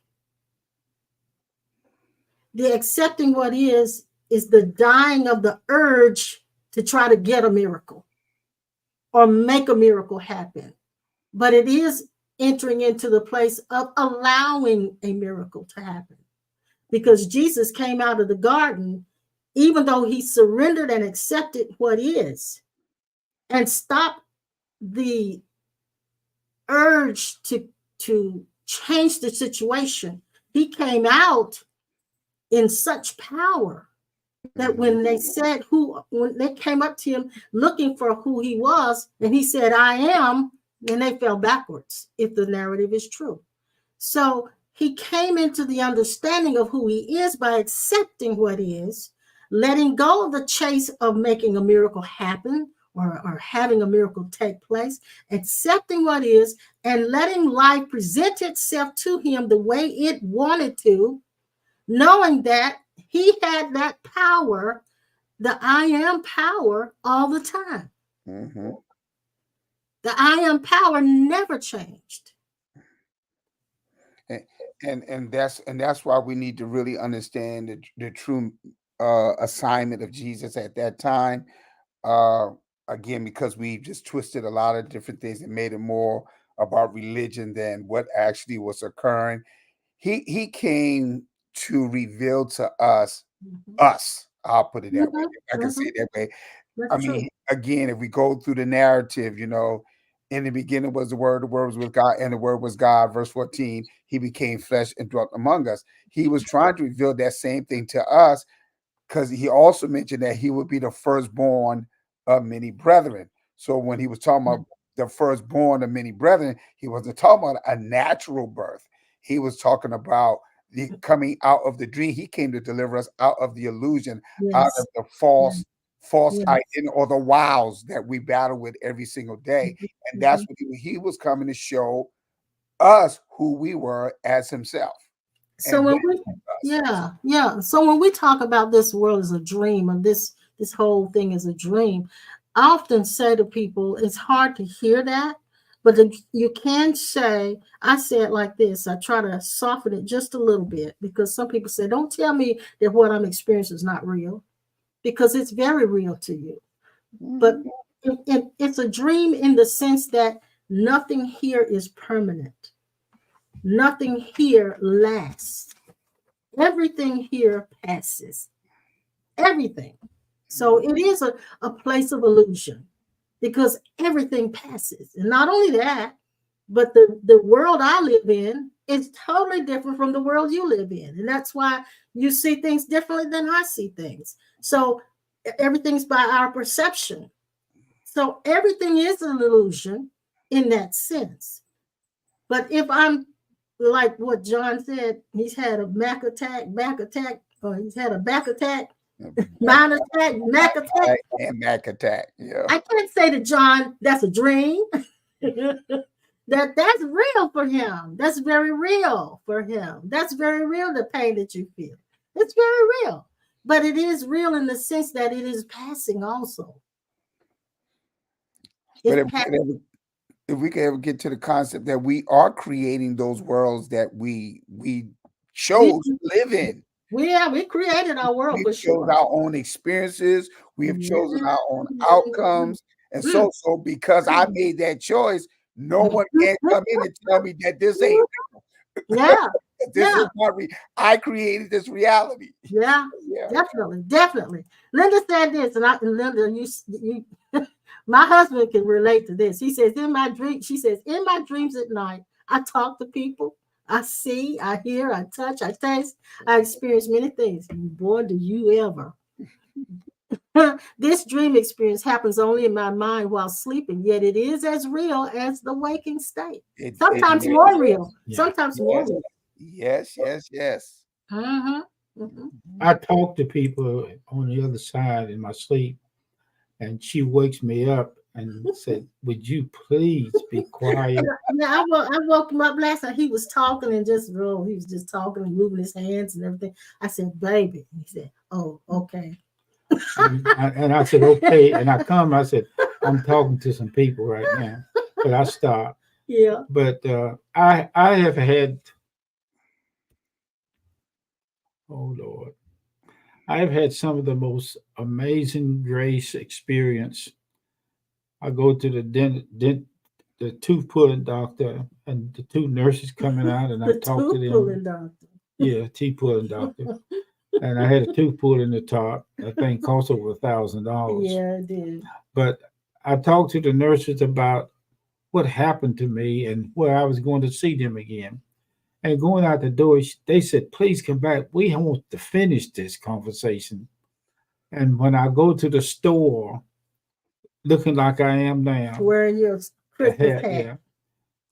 A: The accepting what is the dying of the urge to try to get a miracle or make a miracle happen. But it is entering into the place of allowing a miracle to happen. Because Jesus came out of the garden, even though he surrendered and accepted what is, and stopped the urge to change the situation. He came out in such power that when they came up to him looking for who he was, and he said, I am, then they fell backwards, if the narrative is true. So he came into the understanding of who he is by accepting what is, letting go of the chase of making a miracle happen or having a miracle take place, accepting what is, and letting life present itself to him the way it wanted to, knowing that he had that power, the I am power, all the time. The I am power never changed.
C: And that's why we need to really understand the true assignment of Jesus at that time. Uh, Again, because we just twisted a lot of different things and made it more about religion than what actually was occurring. He came to reveal to us
A: Mhm.
C: us. I'll put it that way.
A: Mhm.
C: If I can say it that way.
A: That's
C: I
A: true.
C: mean, again, if we go through the narrative, in the beginning was the Word was with God, and the Word was God. Verse 14, he became flesh and dwelt among us. He was trying to reveal that same thing to us, because he also mentioned that he would be the firstborn of many brethren. So when he was talking about the firstborn of many brethren, he wasn't talking about a natural birth. He was talking about the coming out of the dream. He came to deliver us out of the illusion, out
A: Yes.
C: of the false
A: Yes.
C: identity, or the wows that we battle with every single day. And that's what he was coming to show us who we were as himself.
A: So
C: And
A: when
C: then
A: we,
C: us.
A: yeah. So when we talk about this world as a dream, or this whole thing is a dream, I often say to people, it's hard to hear that, but you can say, I say it like this. I try to soften it just a little bit, because some people say, don't tell me that what I'm experiencing is not real, because it's very real to you. But it's a dream in the sense that nothing here is permanent. Nothing here lasts. Everything here passes. Everything. So it is a place of illusion, because everything passes. And not only that, but the world I live in is totally different from the world you live in. And that's why you see things differently than I see things. So everything's by our perception. So everything is an illusion in that sense. But if I'm like what John said, he's had a back attack, or he's had a back attack, mind attack, Mac attack.
C: And Mac attack. Yeah.
A: I can't say to John, that's a dream. That's real for him. That's very real for him. That's very real, the pain that you feel. It's very real. But it is real in the sense that it is passing also.
C: But
A: It's passing.
C: if we could ever get to the concept that we are creating those worlds that we chose to live in.
A: We created our world
C: We
A: for
C: chose
A: sure.
C: our own experiences. We have chosen our own
A: Mhm.
C: outcomes. And so because I made that choice, no one can come in and tell me that this ain't
A: Yeah,
C: this
A: yeah,
C: is not I created this reality.
A: yeah,
C: Yeah.
A: definitely. Linda said this, and Linda, you my husband can relate to this. He says, in my dream, she says, in my dreams at night, I talk to people, I see, I hear, I touch, I taste, I experience many things. Boy, do you ever. This dream experience happens only in my mind while sleeping, yet it is as real as the waking state. Sometimes more real. Sometimes more real.
C: Yes.
B: I talk to people on the other side in my sleep, and she wakes me up and said, "Would you please be quiet?"
A: Yeah, I woke him up last night. He was talking and he was just talking and moving his hands and everything. I said, "Baby," he said, "Oh, okay."
B: And I said, "Okay." And I said, "I'm talking to some people right now," but I stopped.
A: Yeah.
B: But I have had, oh Lord, I have had some of the most amazing grace experience. I go to the tooth pulling doctor, and the two nurses coming out, and I
A: The
B: talk to
A: tooth
B: them.
A: pulling doctor.
B: Yeah, teeth pulling doctor. And I had a tooth pulled in the top. That thing cost over $1,000.
A: Yeah, it did.
B: But I talked to the nurses about what happened to me and where I was going to see them again. And going out the door, they said, "Please come back. We want to finish this conversation." And when I go to the store, looking like I am now,
A: Wearing your
B: a
A: Christmas
B: hat,
A: hat.
B: yeah,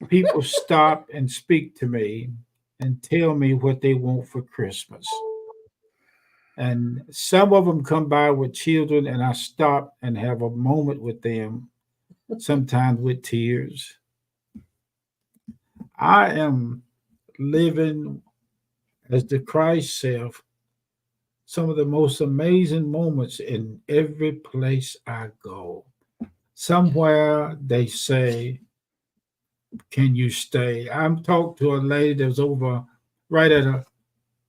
B: people stop and speak to me and tell me what they want for Christmas. And some of them come by with children, and I stop and have a moment with them, sometimes with tears. I am living as the Christ self, some of the most amazing moments in every place I go. Somewhere they say, "Can you stay?" I'm talking to a lady that's over right at a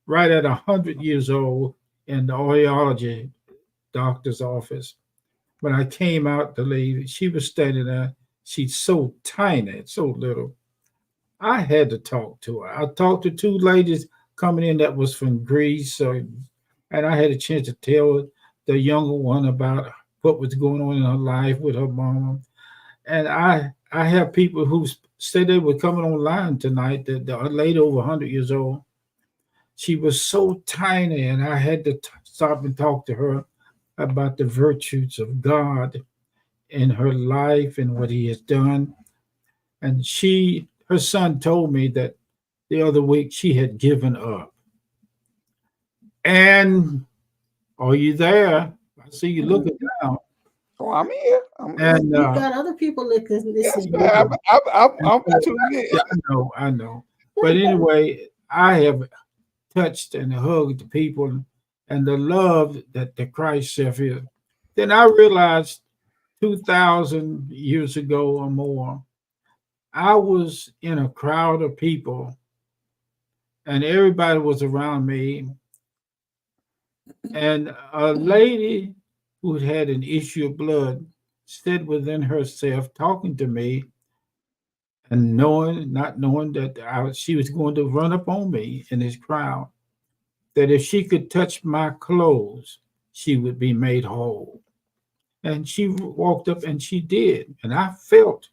B: 100 years old in the audiology doctor's office. When I came out to leave, she was standing there. She's so tiny, so little. I had to talk to her. I talked to two ladies coming in that was from Greece. So, and I had a chance to tell the younger one about what was going on in her life with her mom. And I have people who said they were coming online tonight. The lady over 100 years old, she was so tiny, and I had to stop and talk to her about the virtues of God in her life and what He has done. And her son told me that the other week she had given up. And are you there? I see you looking down.
C: Oh, I'm here. I'm
B: And
A: You've got other people
C: yes,
A: listening.
C: man.
B: and
C: I'm
B: so,
C: tuned in.
B: yeah, I know. But anyway, I have touched and hugged the people and the love that the Christ self is. Then I realized 2,000 years ago or more, I was in a crowd of people and everybody was around me. And a lady who had an issue of blood stood within herself talking to me and not knowing that she was going to run up on me in this crowd, that if she could touch my clothes, she would be made whole. And she walked up and she did. And I felt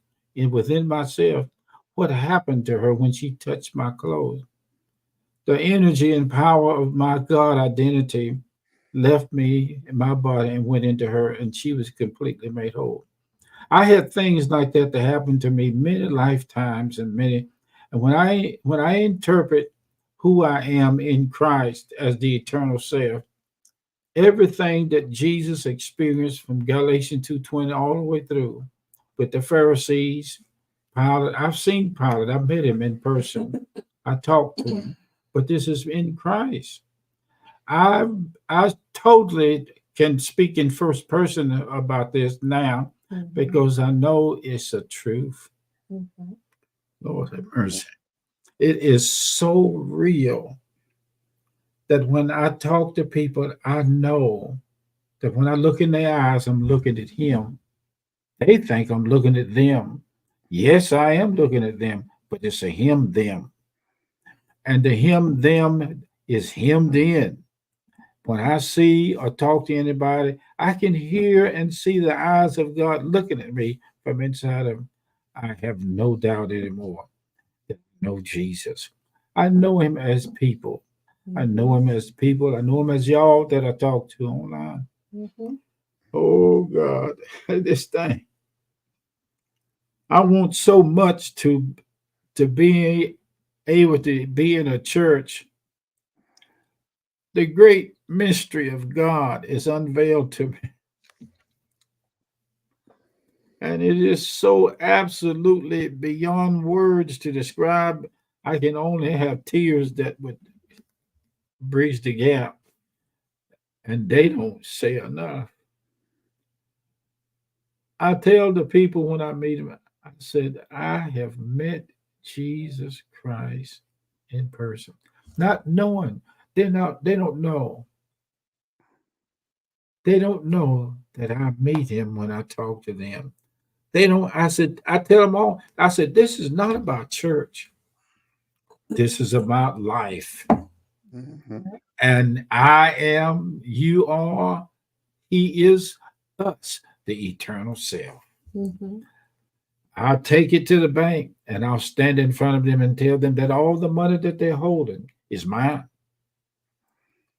B: within myself what happened to her when she touched my clothes. The energy and power of my God identity left me in my body and went into her, and she was completely made whole. I had things like that happen to me many lifetimes and many. And when I interpret who I am in Christ as the eternal self, everything that Jesus experienced from Galatians 2:20 all the way through with the Pharisees, Pilate. I've seen Pilate. I met him in person. I talked to him. But this is in Christ. I I totally can speak in first person about this now because I know it's a truth.
A: Mhm.
B: Lord have mercy. It is so real that when I talk to people, I know that when I look in their eyes, I'm looking at Him. They think I'm looking at them. Yes, I am looking at them, but it's a Him, them. And the Him, them is Him, then. When I see or talk to anybody, I can hear and see the eyes of God looking at me from inside of them. I have no doubt anymore that I know Jesus. I know Him as people. I know Him as people. I know Him as y'all that I talk to online.
A: Mhm.
B: Oh God, this thing. I want so much to be able to be in a church. The great mystery of God is unveiled to me. And it is so absolutely beyond words to describe. I can only have tears that would bridge the gap. And they don't say enough. I tell the people when I meet them, I said, I have met Jesus Christ in person. Not knowing. They don't know. They don't know that I meet him when I talk to them. They don't, I said, I tell them all, I said, this is not about church. This is about life.
C: Mhm.
B: And I am, you are, he is us, the eternal self.
A: Mhm.
B: I'll take it to the bank and I'll stand in front of them and tell them that all the money that they're holding is mine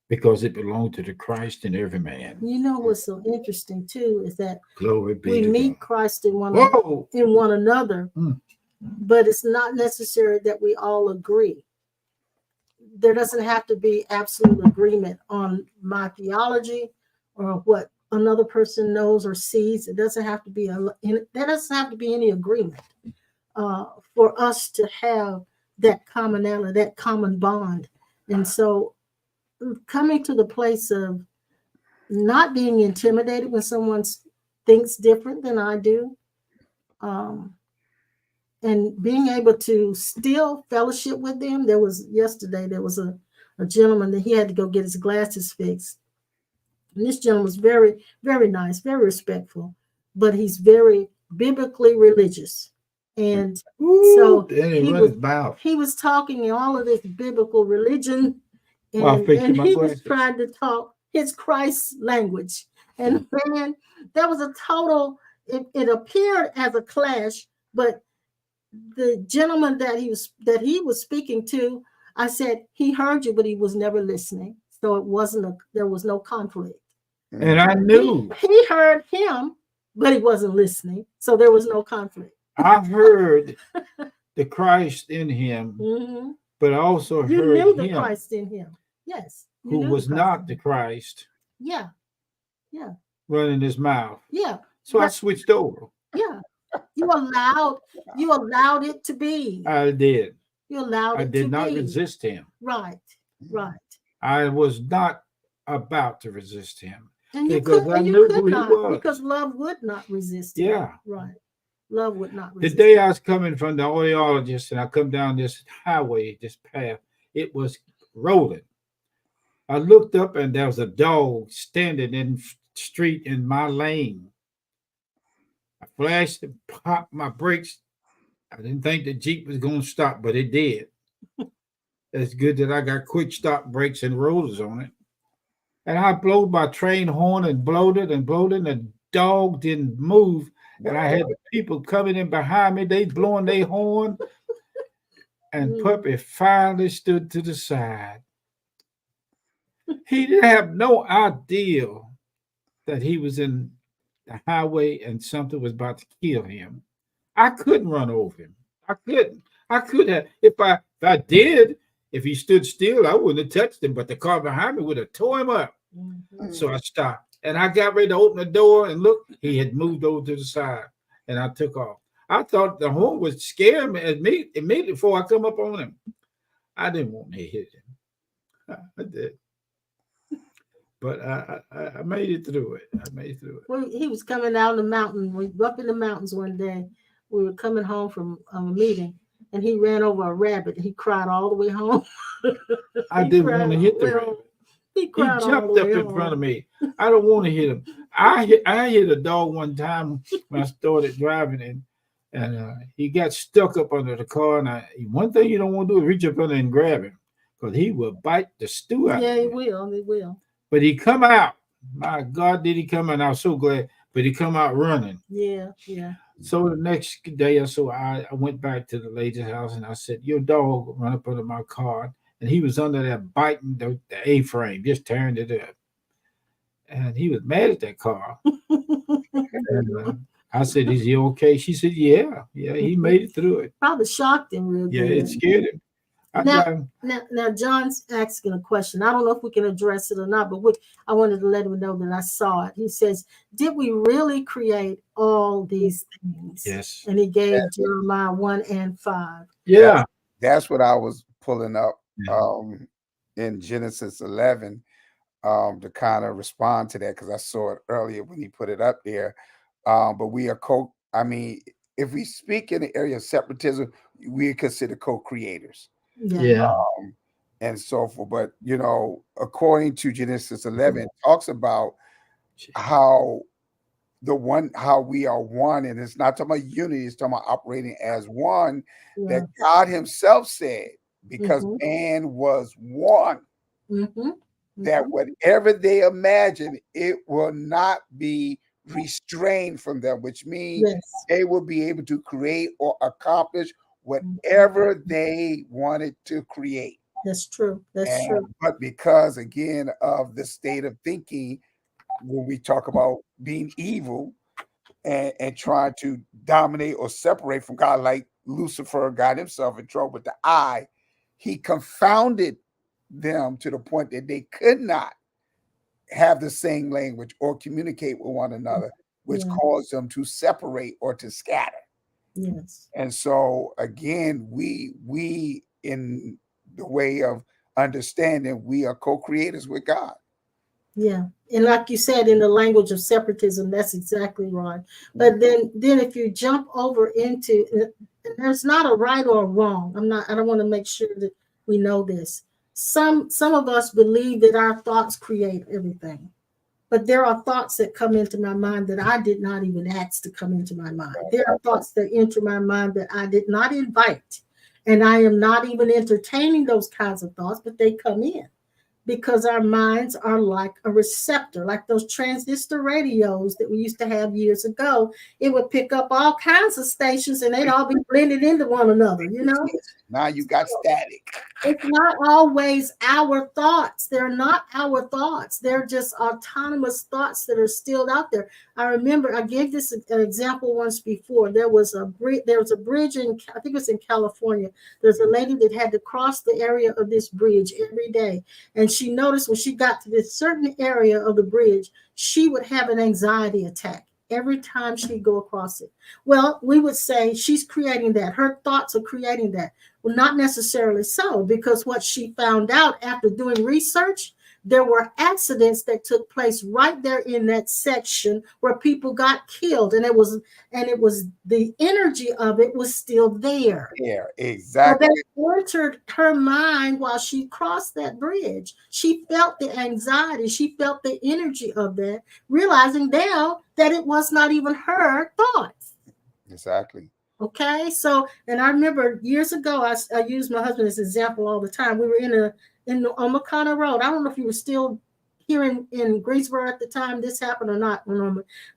B: because it belonged to the Christ and every man.
A: You know what's so interesting too is that
B: Glory be
A: we
B: to
A: meet
B: God.
A: Christ
B: Whoa!
A: in one another,
B: Mm.
A: but it's not necessary that we all agree. There doesn't have to be absolute agreement on my theology or what another person knows or sees. It doesn't have to be there doesn't have to be any agreement for us to have that commonality, that common bond. And so coming to the place of not being intimidated when someone thinks different than I do, um, and being able to still fellowship with them. Yesterday, there was a gentleman that he had to go get his glasses fixed. And this gentleman was very, very nice, very respectful, but he's very biblically religious. And
B: Ooh,
A: so
B: then he
A: he
B: run
A: was
B: his mouth.
A: he was talking in all of this biblical religion,
B: While
A: and
B: fixing my
A: he was
B: glasses.
A: trying to talk his Christ language. And man, that was a total. It appeared as a clash, but the gentleman that he was speaking to, I said he heard you, but he was never listening. So there was no conflict.
B: And I knew.
A: He heard him, but he wasn't listening. So there was no conflict.
B: I heard the Christ in him,
A: Mm-hmm.
B: but I also
A: You
B: heard
A: knew the
B: him
A: Christ in him. Yes. You
B: who
A: knew
B: was
A: the Christ
B: not
A: in
B: the
A: him.
B: Christ
A: Yeah. Yeah.
B: running his mouth.
A: Yeah.
B: So I
A: But-
B: switched over.
A: Yeah. You allowed it to be.
B: I did.
A: You allowed
B: I
A: it
B: did
A: to
B: not
A: be.
B: resist him.
A: Right. Right.
B: I was not about to resist him.
A: And you
B: Because
A: could,
B: I
A: and you
B: knew
A: could
B: who he
A: not,
B: was.
A: because love would not resist him.
B: Yeah.
A: Right. Love would not
B: The
A: resist
B: day
A: him.
B: I was coming from the audiologist and I come down this highway, this path, it was rolling. I looked up and there was a dog standing in the street in my lane. I flashed and popped my brakes. I didn't think the Jeep was going to stop, but it did. It's good that I got quick stop brakes and rotors on it. And I blowed my train horn and blowed it, and the dog didn't move. And I had people coming in behind me, they blowing their horn. And Puppy finally stood to the side. He didn't have no idea that he was in the highway and something was about to kill him. I couldn't run over him. I couldn't. I could have. If I did, if he stood still, I wouldn't have touched him, but the car behind me would have tore him up.
A: Mm-hmm.
B: So I stopped. And I got ready to open the door and look, he had moved over to the side. And I took off. I thought the horn would scare me immediately before I come up on him. I didn't want to hit him. I did. But I made it through it. I made it through it.
A: Well, he was coming down the mountain. We were up in the mountains one day. We were coming home from a meeting, and he ran over a rabbit. He cried all the way home.
B: I didn't want to hit the rabbit.
A: He cried
B: He jumped
A: all the
B: up
A: way
B: in
A: home.
B: front of me. I don't want to hit him. I hit a dog one time when I started driving, and he got stuck up under the car. And one thing you don't want to do is reach up under and grab him, because he will bite the stew out.
A: Yeah,
B: of
A: he
B: you.
A: will. He will.
B: But he come out. My God, did he come out? I was so glad. But he come out running.
A: Yeah, yeah.
B: So the next day or so, I went back to the lady's house and I said, "Your dog run up under my car." And he was under there biting the A-frame, just tearing it up. And he was mad at that car. And I said, "Is he okay?" She said, "Yeah, he made it through it."
A: Probably shocked him real
B: Yeah,
A: good.
B: it scared him.
A: Now, John's asking a question. I don't know if we can address it or not, but I wanted to let him know that I saw it. He says, "Did we really create all these things?"
B: Yes.
A: And he gave Jeremiah 1:5.
B: Yeah.
C: That's what I was pulling up in Genesis 11 to kind of respond to that, because I saw it earlier when he put it up there. But we are if we speak in the area of separatism, we are considered co-creators.
A: Yeah.
C: And so forth. But according to Genesis 11, it talks about how we are one, and it's not talking about unity, it's talking about operating as one.
A: Yeah.
C: That God himself said, because man was one, that whatever they imagine, it will not be restrained from them, which means they will be able to create or accomplish whatever they wanted to create.
A: That's true. That's true.
C: But because, again, of the state of thinking, when we talk about being evil and trying to dominate or separate from God, like Lucifer got himself in trouble with the eye, he confounded them to the point that they could not have the same language or communicate with one another, which caused them to separate or to scatter.
A: Yes.
C: And so again, we in the way of understanding, we are co-creators with God.
A: Yeah. And like you said, in the language of separatism, that's exactly right. But then if you jump over into, there's not a right or a wrong. I don't want to make sure that we know this. Some of us believe that our thoughts create everything. but there are thoughts that come into my mind that I did not even ask to come into my mind. There are thoughts that enter my mind that I did not invite. And I am not even entertaining those kinds of thoughts, but they come in because our minds are like a receptor, like those transistor radios that we used to have years ago. It would pick up all kinds of stations and they'd all be blended into one another, you know?
C: Now you got static.
A: It's not always our thoughts. They're not our thoughts. They're just autonomous thoughts that are still out there. I remember I gave this an example once before. There was a bridge in, I think it was in California. There's a lady that had to cross the area of this bridge every day. And she noticed when she got to this certain area of the bridge, she would have an anxiety attack every time she'd go across it. Well, we would say she's creating that. Her thoughts are creating that. Well, not necessarily so, because what she found out after doing research, there were accidents that took place right there in that section where people got killed, and it was the energy of it was still there.
C: Yeah, exactly.
A: So that entered her mind while she crossed that bridge. She felt the anxiety, she felt the energy of that, realizing now that it was not even her thoughts.
C: Exactly.
A: Okay, so, and I remember years ago, I used my husband as an example all the time. We were on McConnell Road. I don't know if you were still here in Greensboro at the time this happened or not,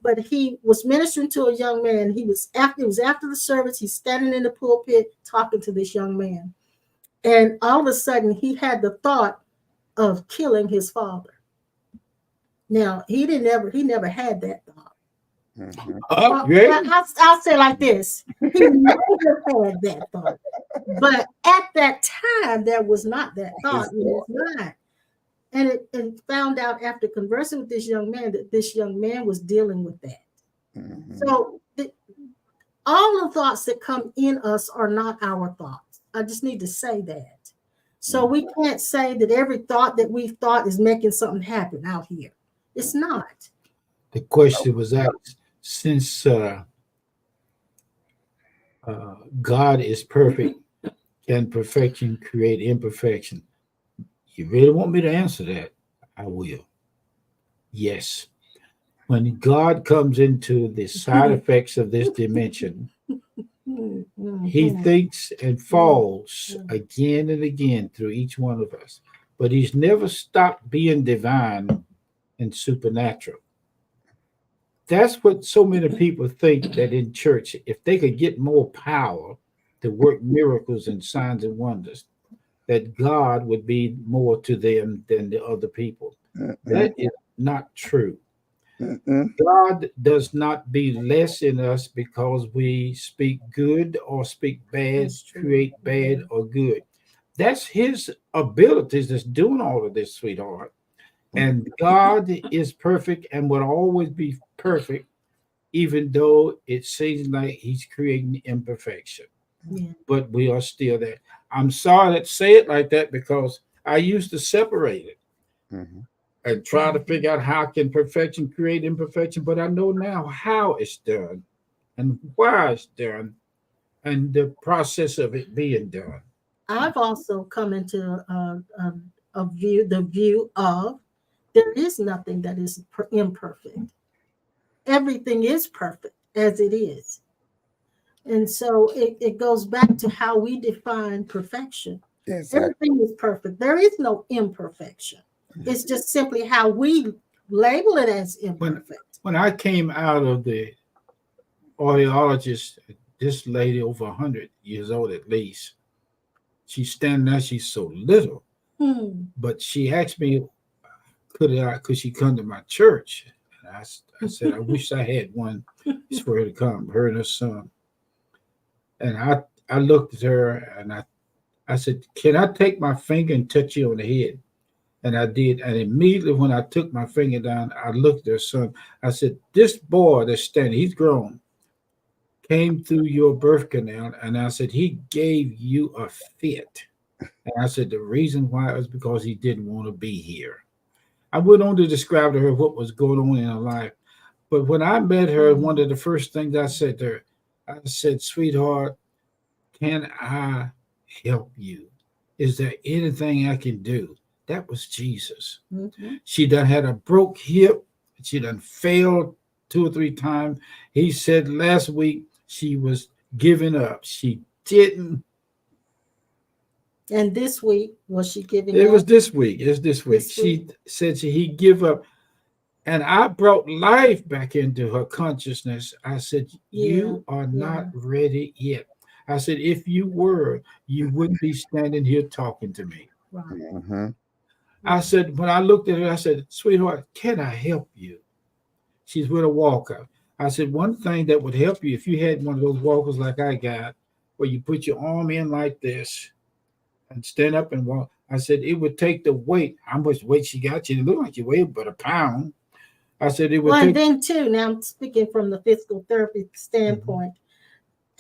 A: but he was ministering to a young man. It was after the service. He's standing in the pulpit talking to this young man. And all of a sudden, he had the thought of killing his father. Now, he never had that thought.
C: Mhm.
A: I'll say like this. He never had that thought. But at that time, there was not that thought in his mind. And it found out after conversing with this young man that this young man was dealing with that.
C: Mhm.
A: So all the thoughts that come in us are not our thoughts. I just need to say that. So we can't say that every thought that we've thought is making something happen out here. It's not.
B: The question was asked, since God is perfect, can perfection create imperfection? You really want me to answer that? I will. Yes. When God comes into the side effects of this dimension, he thinks and falls again and again through each one of us. But he's never stopped being divine and supernatural. That's what so many people think, that in church, if they could get more power to work miracles and signs and wonders, that God would be more to them than the other people. That is not true. God does not be less in us because we speak good or speak bad, create bad or good. That's his abilities that's doing all of this, sweetheart. And God is perfect and will always be perfect, even though it seems like he's creating imperfection.
A: Yeah.
B: But we are still there. I'm sorry to say it like that because I used to separate it
C: Mhm.
B: and try to figure out how can perfection create imperfection, but I know now how it's done and why it's done and the process of it being done.
A: I've also come into the view of there is nothing that is imperfect. Everything is perfect as it is. And so it goes back to how we define perfection.
C: Exactly.
A: Everything is perfect. There is no imperfection. It's just simply how we label it as imperfect.
B: When I came out of the audiologist, this lady over 100 years old at least, she's standing there, she's so little, but she asked me, could she come to my church? And I said, I wish I had one for her to come, her and her son. And I looked at her and I said, can I take my finger and touch you on the head? And I did. And immediately when I took my finger down, I looked at her son. I said, this boy that's standing, he's grown, came through your birth canal. And I said, he gave you a fit. And I said, the reason why was because he didn't want to be here. I went on to describe to her what was going on in her life. But when I met her, one of the first things I said to her, I said, sweetheart, can I help you? Is there anything I can do? That was Jesus. She done had a broke hip. She done failed 2 or 3 times. He said last week she was giving up. She didn't.
A: And this week, was she giving
B: It
A: up?
B: was this week. It's this week.
A: This
B: She said he give up. And I brought life back into her consciousness. I said, you are not ready yet. I said, if you were, you wouldn't be standing here talking to me.
A: Right.
C: Mm-hmm.
B: I said, when I looked at her, I said, sweetheart, can I help you? She's with a walker. I said, one thing that would help you if you had one of those walkers like I got, where you put your arm in like this and stand up and walk. I said, it would take the weight. How much weight she got? You look like you weigh about a pound. I said, it would
A: Well,
B: take.
A: and then too, now I'm speaking from the physical therapy standpoint,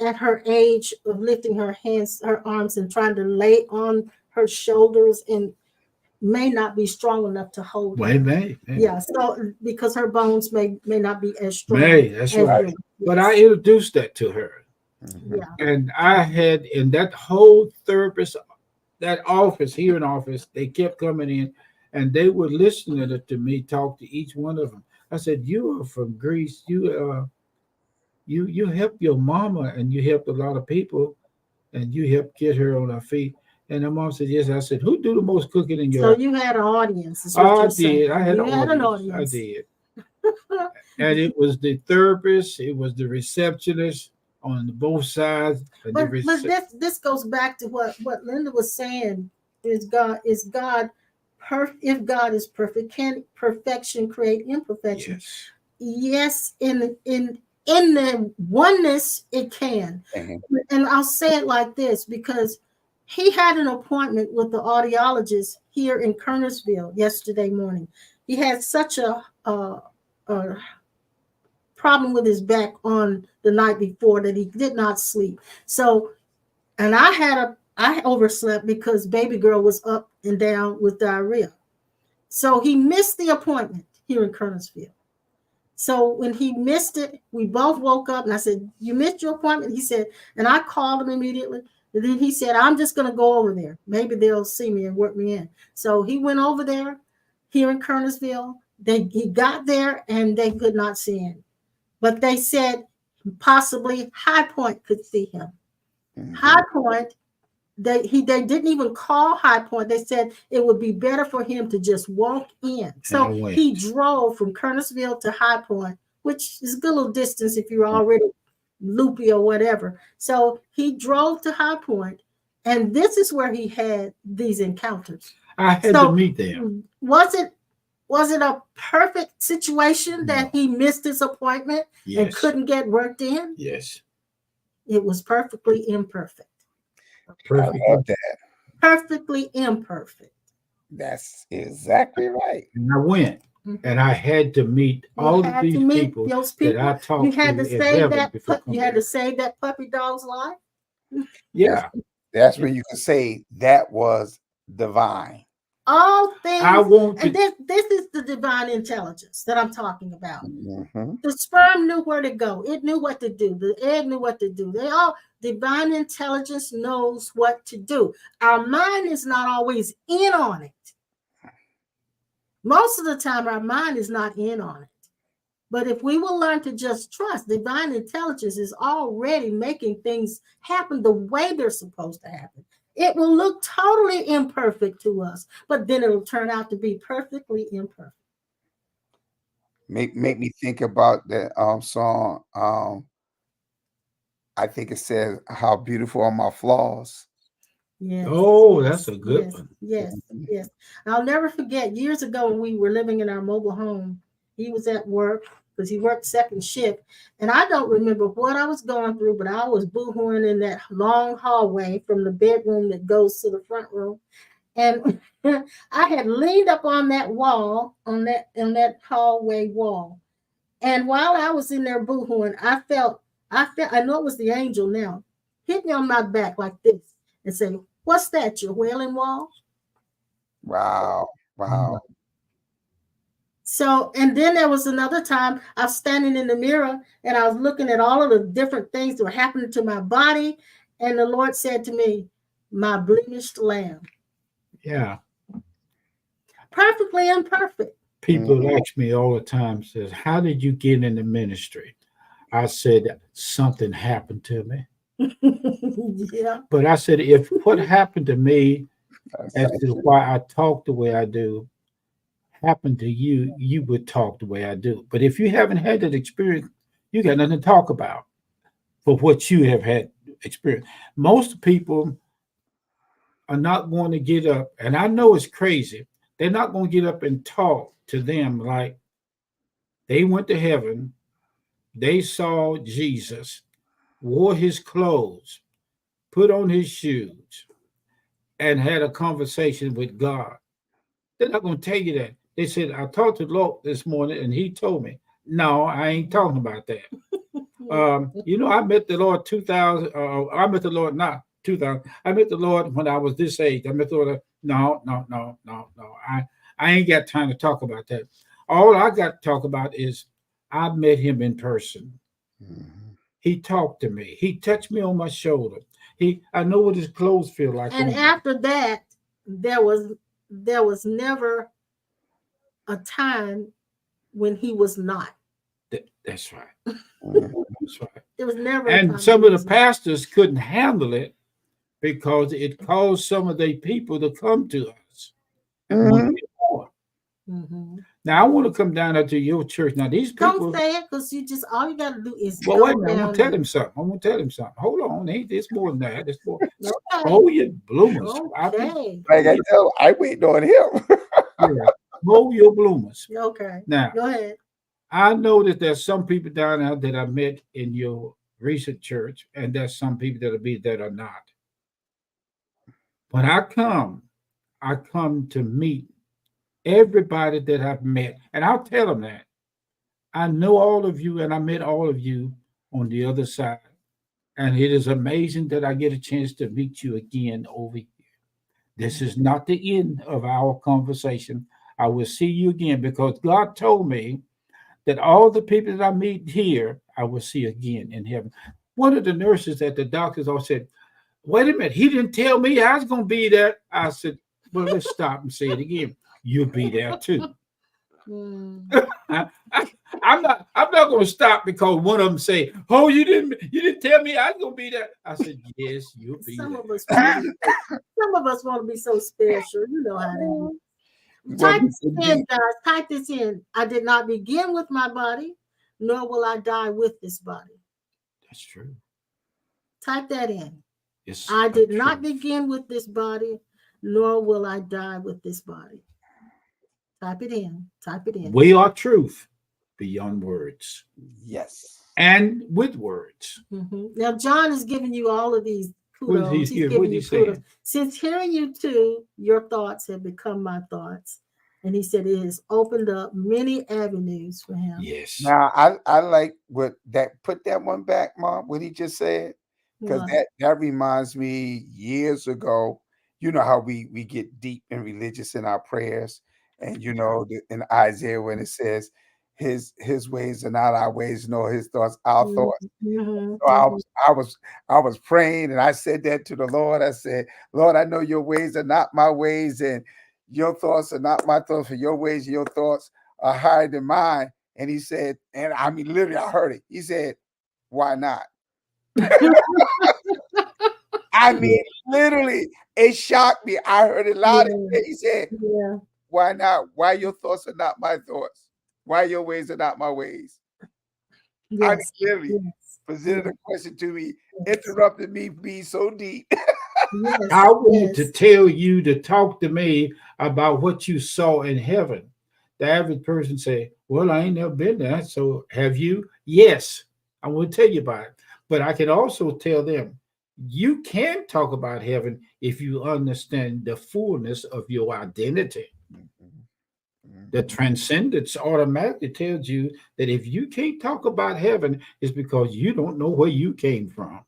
A: at her age of lifting her hands, her arms, and trying to lay on her shoulders and may not be strong enough to hold it.
B: May.
A: Yeah, so because her bones may not be as strong.
B: That's
A: as
B: right.
A: yours.
B: But I introduced that to her.
C: Mm-hmm.
A: Yeah.
B: And I had in that whole therapist, that office, hearing office, they kept coming in and they were listening to me talk to each one of them. I said, you are from Greece. You help your mama and you helped a lot of people and you helped get her on her feet. And the mom said, yes. I said, who do the most cooking in your
A: So you had an audience. Is what
B: I
A: you're
B: did.
A: saying.
B: I had
A: You
B: an
A: had an
B: audience. I
A: audience.
B: did. And it was the therapist, it was the receptionist on both sides. And
A: But this goes back to what Linda was saying. If God is perfect, can perfection create imperfection?
B: yes.
A: Yes, in the oneness it can. And I'll say it like this because he had an appointment with the audiologist here in Kernersville yesterday morning. He had such a problem with his back on the night before that he did not sleep. So, and I overslept because baby girl was up and down with diarrhea. So he missed the appointment here in Kernersville. So when he missed it, we both woke up and I said, you missed your appointment? He said, and I called him immediately. And then he said, I'm just going to go over there. Maybe they'll see me and work me in. So he went over there here in Kernersville. He got there and they could not see him. But they said possibly High Point could see him. Mm-hmm. High Point, they didn't even call High Point. They said it would be better for him to just walk in. So he drove from Kernersville to High Point, which is a good little distance if you're already loopy or whatever. So he drove to High Point, and this is where he had these encounters.
B: I had to meet them.
A: Was it a perfect situation that he missed his appointment and couldn't get worked in?
B: Yes.
A: It was perfectly imperfect.
C: I love that.
A: Perfectly imperfect.
C: That's exactly right.
B: And I went and I had to meet all of these people that I talked to.
A: You had to save that puppy dog's life.
B: Yeah.
C: That's when you can say that was divine.
A: All things, and this is the divine intelligence that I'm talking about. Mm-hmm. The sperm knew where to go. It knew what to do. The egg knew what to do. Divine intelligence knows what to do. Our mind is not always in on it. Most of the time, our mind is not in on it. But if we will learn to just trust, divine intelligence is already making things happen the way they're supposed to happen. It will look totally imperfect to us, but then it'll turn out to be perfectly imperfect.
C: Make me think about that song. I think it says, "How beautiful are my flaws."
A: Yes.
B: Oh, that's a good one.
A: Yes. I'll never forget years ago when we were living in our mobile home. He was at work because he worked second shift. And I don't remember what I was going through, but I was boohooing in that long hallway from the bedroom that goes to the front room. And I had leaned up on that wall, on that hallway wall. And while I was in there boohooing, I know it was the angel now, hit me on my back like this and say, "What's that, your wailing wall?"
C: Wow.
A: So, and then there was another time I was standing in the mirror and I was looking at all of the different things that were happening to my body. And the Lord said to me, "My blemished lamb."
B: Yeah.
A: Perfectly imperfect.
B: People ask me all the time, says, how did you get in the ministry? I said, something happened to me.
A: Yeah.
B: But I said, if what happened to me as
C: That's
B: to why I talk the way I do happened to you, you would talk the way I do. But if you haven't had that experience, you got nothing to talk about for what you have had experience. Most people are not going to get up, and I know it's crazy. They're not going to get up and talk to them like they went to heaven, they saw Jesus, wore his clothes, put on his shoes, and had a conversation with God. They're not going to tell you that. They said, I talked to the Lord this morning and he told me. No, I ain't talking about that. I met the Lord 2000. I met the Lord not 2000. I met the Lord when I was this age. I met the Lord. No, no, no, no, no. I ain't got time to talk about that. All I got to talk about is I met him in person. He talked to me. He touched me on my shoulder. I know what his clothes feel like.
A: And after that, there was never a time when he was not.
B: That's right.
C: Mhm.
B: That's right.
A: There was never.
B: And some of the pastors couldn't handle it because it caused some of the people to come to us and want to get more. Now I want to come down to your church. Now these people
A: don't say it because all you got to do is
B: well,
A: go
B: wait a minute.
A: down.
B: I'm gonna tell him something. I'm gonna tell him something. Hold on, ain't this more than that? It's more.
A: Okay.
B: Hold your bloomers.
A: Okay.
C: Like I tell, I waiting on him.
B: Yeah. Hold your bloomers.
A: Okay.
B: Now
A: go ahead.
B: I know that there's some people down there that I met in your recent church, and there's some people that are not. When I come to meet everybody that I've met, and I'll tell them that I know all of you, and I met all of you on the other side, and it is amazing that I get a chance to meet you again over here. This is not the end of our conversation. I will see you again because God told me that all the people that I meet here, I will see again in heaven. One of the nurses at the doctor's office said, wait a minute, he didn't tell me I was going to be there. I said, well, let's stop and say it again. You'll be there too. I'm not going to stop because one of them say, oh, you didn't tell me I was going to be there. I said, yes, you'll be
A: some
B: there.
A: Some of us want to be so special. You know how to do. Type this in, guys. Type this in. I did not begin with my body, nor will I die with this body.
B: That's true.
A: Type that in.
B: It's
A: I did not begin with this body, nor will I die with this body. Type it in. Type it in.
B: We are truth beyond words.
C: Yes.
B: And with words.
A: Now, John is giving you all of these kudos.
B: He's giving you kudos.
A: Since hearing you two, your thoughts have become my thoughts. And he said it has opened up many avenues for him.
B: Yes.
C: Now I like what that put that one back, Mom, what he just said. Because that reminds me years ago, you know how we get deep and religious in our prayers. And you know, in Isaiah when it says his ways are not our ways, nor his thoughts our thoughts. So I was praying and I said that to the Lord. I said, Lord, I know your ways are not my ways, and your thoughts are not my thoughts, for your ways and your thoughts are higher than mine. And he said, and I mean, literally, I heard it. He said, why not? I mean, literally, it shocked me. I heard it loud and clear. He said, why not? Why your thoughts are not my thoughts? Why your ways are not my ways? Yes. I mean, literally presented a question to me, interrupted me being so deep.
B: I wanted to tell you to talk to me about what you saw in heaven. The average person say, well, I ain't never been there. So have you? Yes, I want to tell you about it. But I can also tell them, you can talk about heaven if you understand the fullness of your identity. The transcendence automatically tells you that if you can't talk about heaven, it's because you don't know where you came from.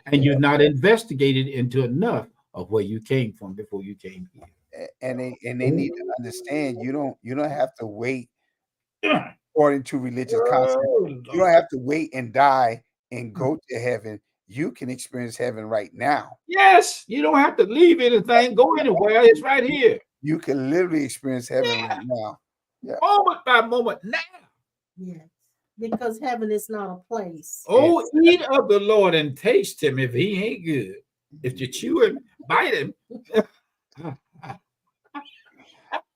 B: And you're not investigated into enough of where you came from before you came here.
C: And they need to understand you don't have to wait according to religious concept. You don't have to wait and die and go to heaven. You can experience heaven right now.
B: Yes, you don't have to leave anything, go anywhere. It's right here.
C: You can literally experience heaven right now. Yeah.
B: moment by moment now.
A: Yes. Because heaven is not a place.
B: Oh, eat of the Lord and taste him if he ain't good. If you chew him, bite him.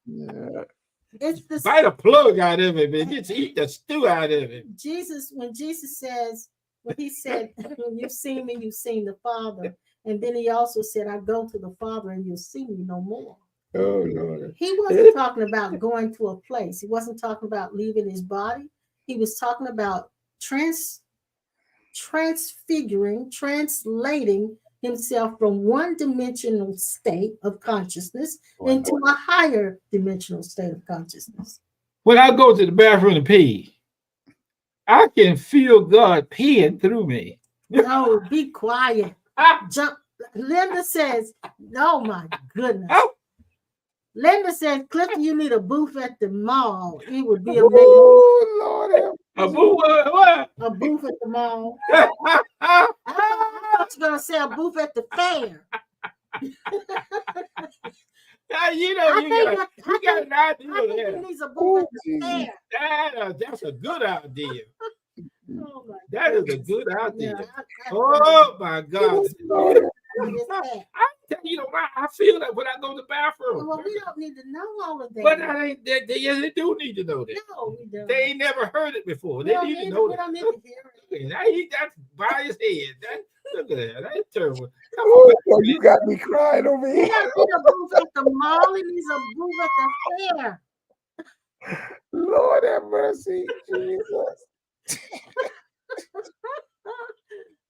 C: Yeah.
A: It's the
B: Bite a plug out of him and just eat the stew out of him.
A: Jesus, when Jesus says, when he said, when you've seen me, you've seen the Father. And then he also said, I go to the Father and you'll see me no more.
B: Oh, Lord.
A: He wasn't talking about going to a place. He wasn't talking about leaving his body. He was talking about transfiguring, translating himself from one dimensional state of consciousness into a higher dimensional state of consciousness.
B: When I go to the bathroom to pee, I can feel God peeing through me.
A: No, be quiet. Jump. Linda says, oh my goodness. Linda says, Clifton, you need a booth at the mall. It would be amazing.
C: Oh, Lord.
B: A booth what?
A: A booth at the mall. I thought you were going to say a booth at the fair.
B: You know, you got an idea
A: I think
B: there.
A: he needs a booth at the fair.
B: That's a good idea.
A: Oh my
B: That is a
A: goodness.
B: good idea.
A: Yeah,
B: Oh my God.
A: I
B: You know, I feel that when I go to the bathroom.
A: well, we don't need to know all of that.
B: But that ain't yes, they do need to know that.
A: No, we don't.
B: They ain't never heard it before.
A: We
B: They
A: don't
B: need to know
A: we
B: that.
A: don't need to hear it.
B: That's by his head. Look at that. That's terrible. Come
C: Oh,
B: on,
C: you got me crying over
A: He
C: here.
A: doesn't need a booth at the mall. He needs a booth at the fair.
C: Lord have mercy, Jesus.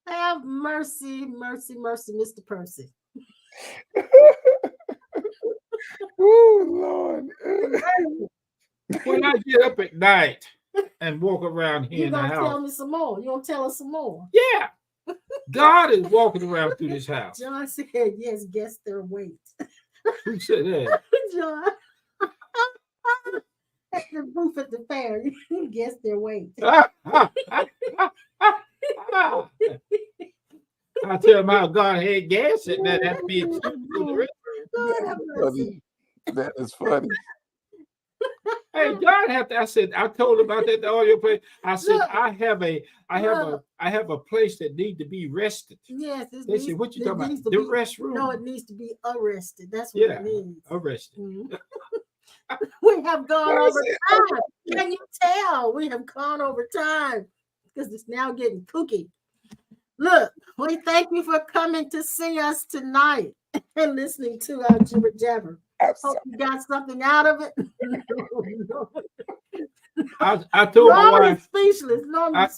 A: Have mercy, mercy, mercy, Mr. Percy.
C: Oh, Lord.
B: when I get up at night and walk around here
A: You're
B: in the
A: going to tell
B: house.
A: me some more. You're going to tell us some more.
B: Yeah. God is walking around through this house.
A: John said, yes, guess their weight.
B: Who said that?
A: John. At the booth at the fair, you guess their weight.
B: I tell him how God had gas and that had to be
C: That is funny.
B: Hey, God have to. I told him about that the audio play. I said, look, I have a place that need to be rested.
A: Yes,
B: they said, what you talking about? The restroom.
A: No, it needs to be arrested. That's what it needs.
B: Arrested.
A: Mm-hmm. We have gone over time. Can you tell? We have gone over time because it's now getting kooky. Look, we thank you for coming to see us tonight and listening to our jibber jabber. Hope you got something out of it.
B: I told my wife.
A: Speechless.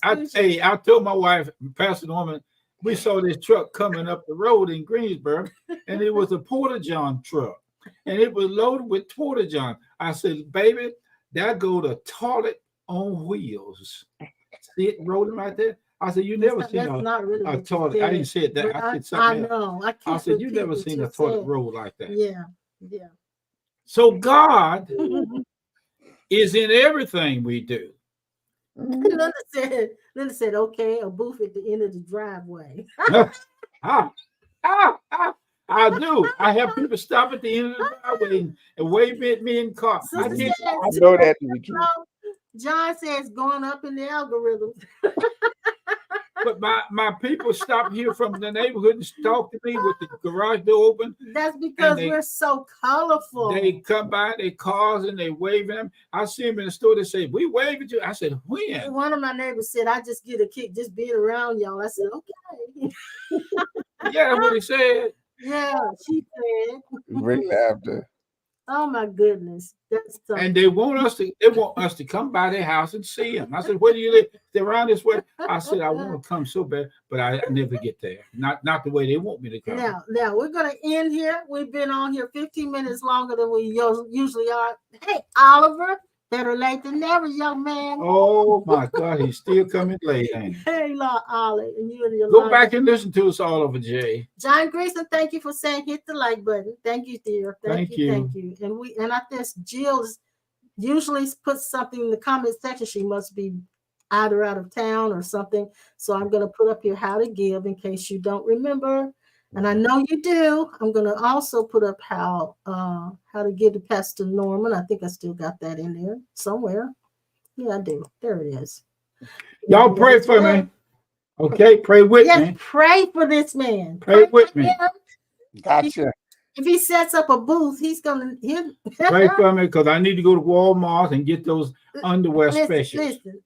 B: I told my wife, Pastor Norman, we saw this truck coming up the road in Greensboro, and it was a Porta John truck, and it was loaded with Porta John. I said, baby, that go to toilet on wheels. See it rolling right there? I said, you never seen a toilet. I didn't say that. I said something.
A: I know.
B: I said, you never seen a toilet roll like that.
A: Yeah.
B: So God is in everything we do.
A: Linda said, okay, a booth at the end of the driveway.
B: I do. I have people stop at the end of the driveway and wave at me in the car.
C: I know that to be true.
A: John says going up in the algorithm.
B: But my people stop here from the neighborhood and talk to me with the garage door open.
A: That's because we're so colorful.
B: They come by their cars and they wave at them. I see them in the store. They say, we wave at you. I said, when?
A: One of my neighbors said, I just get a kick just being around y'all. I said, okay.
B: Yeah, that's what he said.
A: Yeah, she said.
C: Great laughter.
A: Oh my goodness. That's something.
B: And they want us to come by their house and see them. I said, where do you live? They're around this way. I said, I want to come so bad, but I never get there. Not the way they want me to come.
A: Now we're gonna end here. We've been on here 15 minutes longer than we usually are. Hey, Oliver, better late than never, young man.
B: Oh my God, he's still coming late, ain't he?
A: Hey, Ollie, and you and your
B: go back and listen to us all over, Jay.
A: John Greason, thank you for saying hit the like button. Thank you, dear. Thank you. And I think Jill usually puts something in the comment section. She must be either out of town or something. So I'm going to put up here how to give in case you don't remember. And I know you do. I'm going to also put up how to give to Pastor Norman. I think I still got that in there somewhere. Yeah, I do. There it is.
B: Y'all pray for me. Okay, pray with me.
A: Pray for this man.
B: Pray with me.
C: Gotcha.
A: If he sets up a booth, he's gonna
B: pray for me because I need to go to Walmart and get those underwear specials.
A: Listen,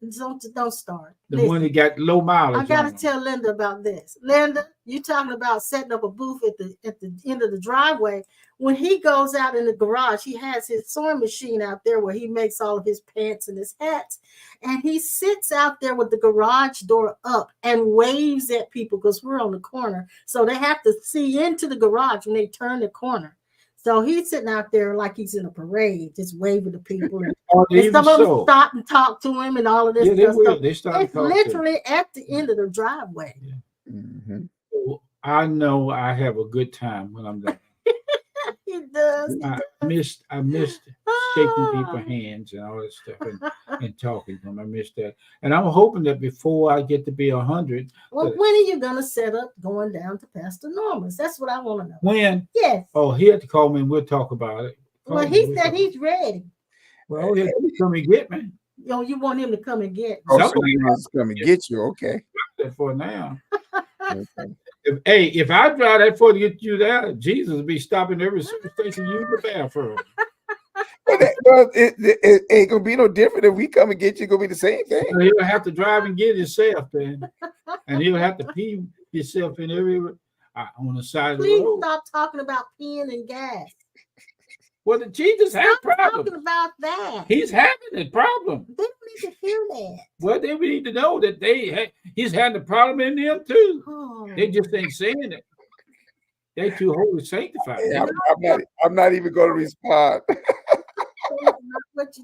A: don't start.
B: The one that got low mileage.
A: I gotta tell Linda about this. Linda, you talking about setting up a booth at the end of the driveway. When he goes out in the garage, he has his sewing machine out there where he makes all of his pants and his hats. And he sits out there with the garage door up and waves at people because we're on the corner. So they have to see into the garage when they turn the corner. So he's sitting out there like he's in a parade, just waving to people. And some of them stop and talk to him and all of this stuff. It's literally at the end of the driveway.
B: Yeah. Mm-hmm. So I know I have a good time when I'm there.
A: He does.
B: I missed shaking people's hands and all that stuff and talking to them. I missed that. And I'm hoping that before I get to be 100.
A: Well, when are you going to set up going down to Pastor Norman's? That's what I want to know.
B: When?
A: Yes.
B: Oh, he had to call me and we'll talk about it.
A: He said he's ready.
B: Well, he'll come and get me.
A: You want him to come and get me.
C: Oh, so he wants to come and get you. Okay.
B: For now. Okay. If I drive that far to get you there, Jesus will be stopping every station you in the bathroom.
C: Well, it ain't gonna be no different if we come and get you. Gonna be the same thing.
B: So he'll have to drive and get himself then, and he'll have to pee himself in every on the side of the road.
A: Please stop talking about peeing and gas.
B: Well, Jesus has problems.
A: Talking about that.
B: He's having a problem.
A: They don't need to hear that.
B: Well, they need to know that he's having a problem in them too.
A: Oh.
B: They just ain't saying it. They too holy sanctified.
C: I'm not even going to respond.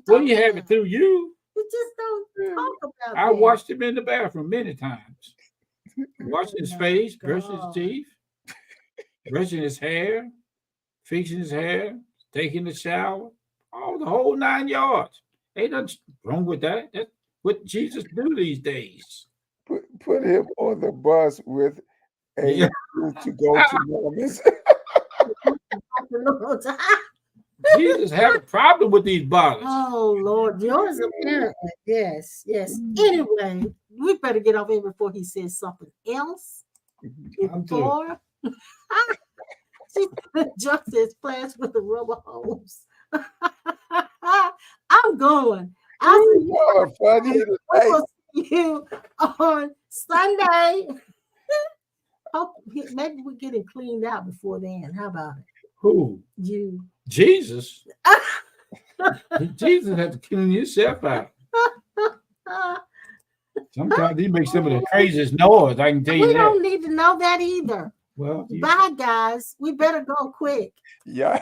A: Well,
B: you have it through you.
A: You just don't talk about
B: I watched him in the bathroom many times. Washing his face, brushing his teeth, brushing his hair, fixing his hair, taking a shower, the whole 9 yards. Ain't nothing wrong with that. That's what Jesus do these days.
C: Put him on the bus with a to go to Norman's.
B: Jesus have a problem with these bottles.
A: Oh Lord, yours apparently. Yes. Anyway, we better get off here before he says something else. Before just his plants with the rubber hose. I'm going. I'll see you on Sunday. Hope maybe we're getting cleaned out before then. How about it?
B: Who?
A: You.
B: Jesus. Jesus had to clean himself out. Sometimes he makes some of the craziest noise. I can tell you that.
A: We don't need to know that either.
B: Well,
A: bye, guys. We better go quick.
C: Yeah.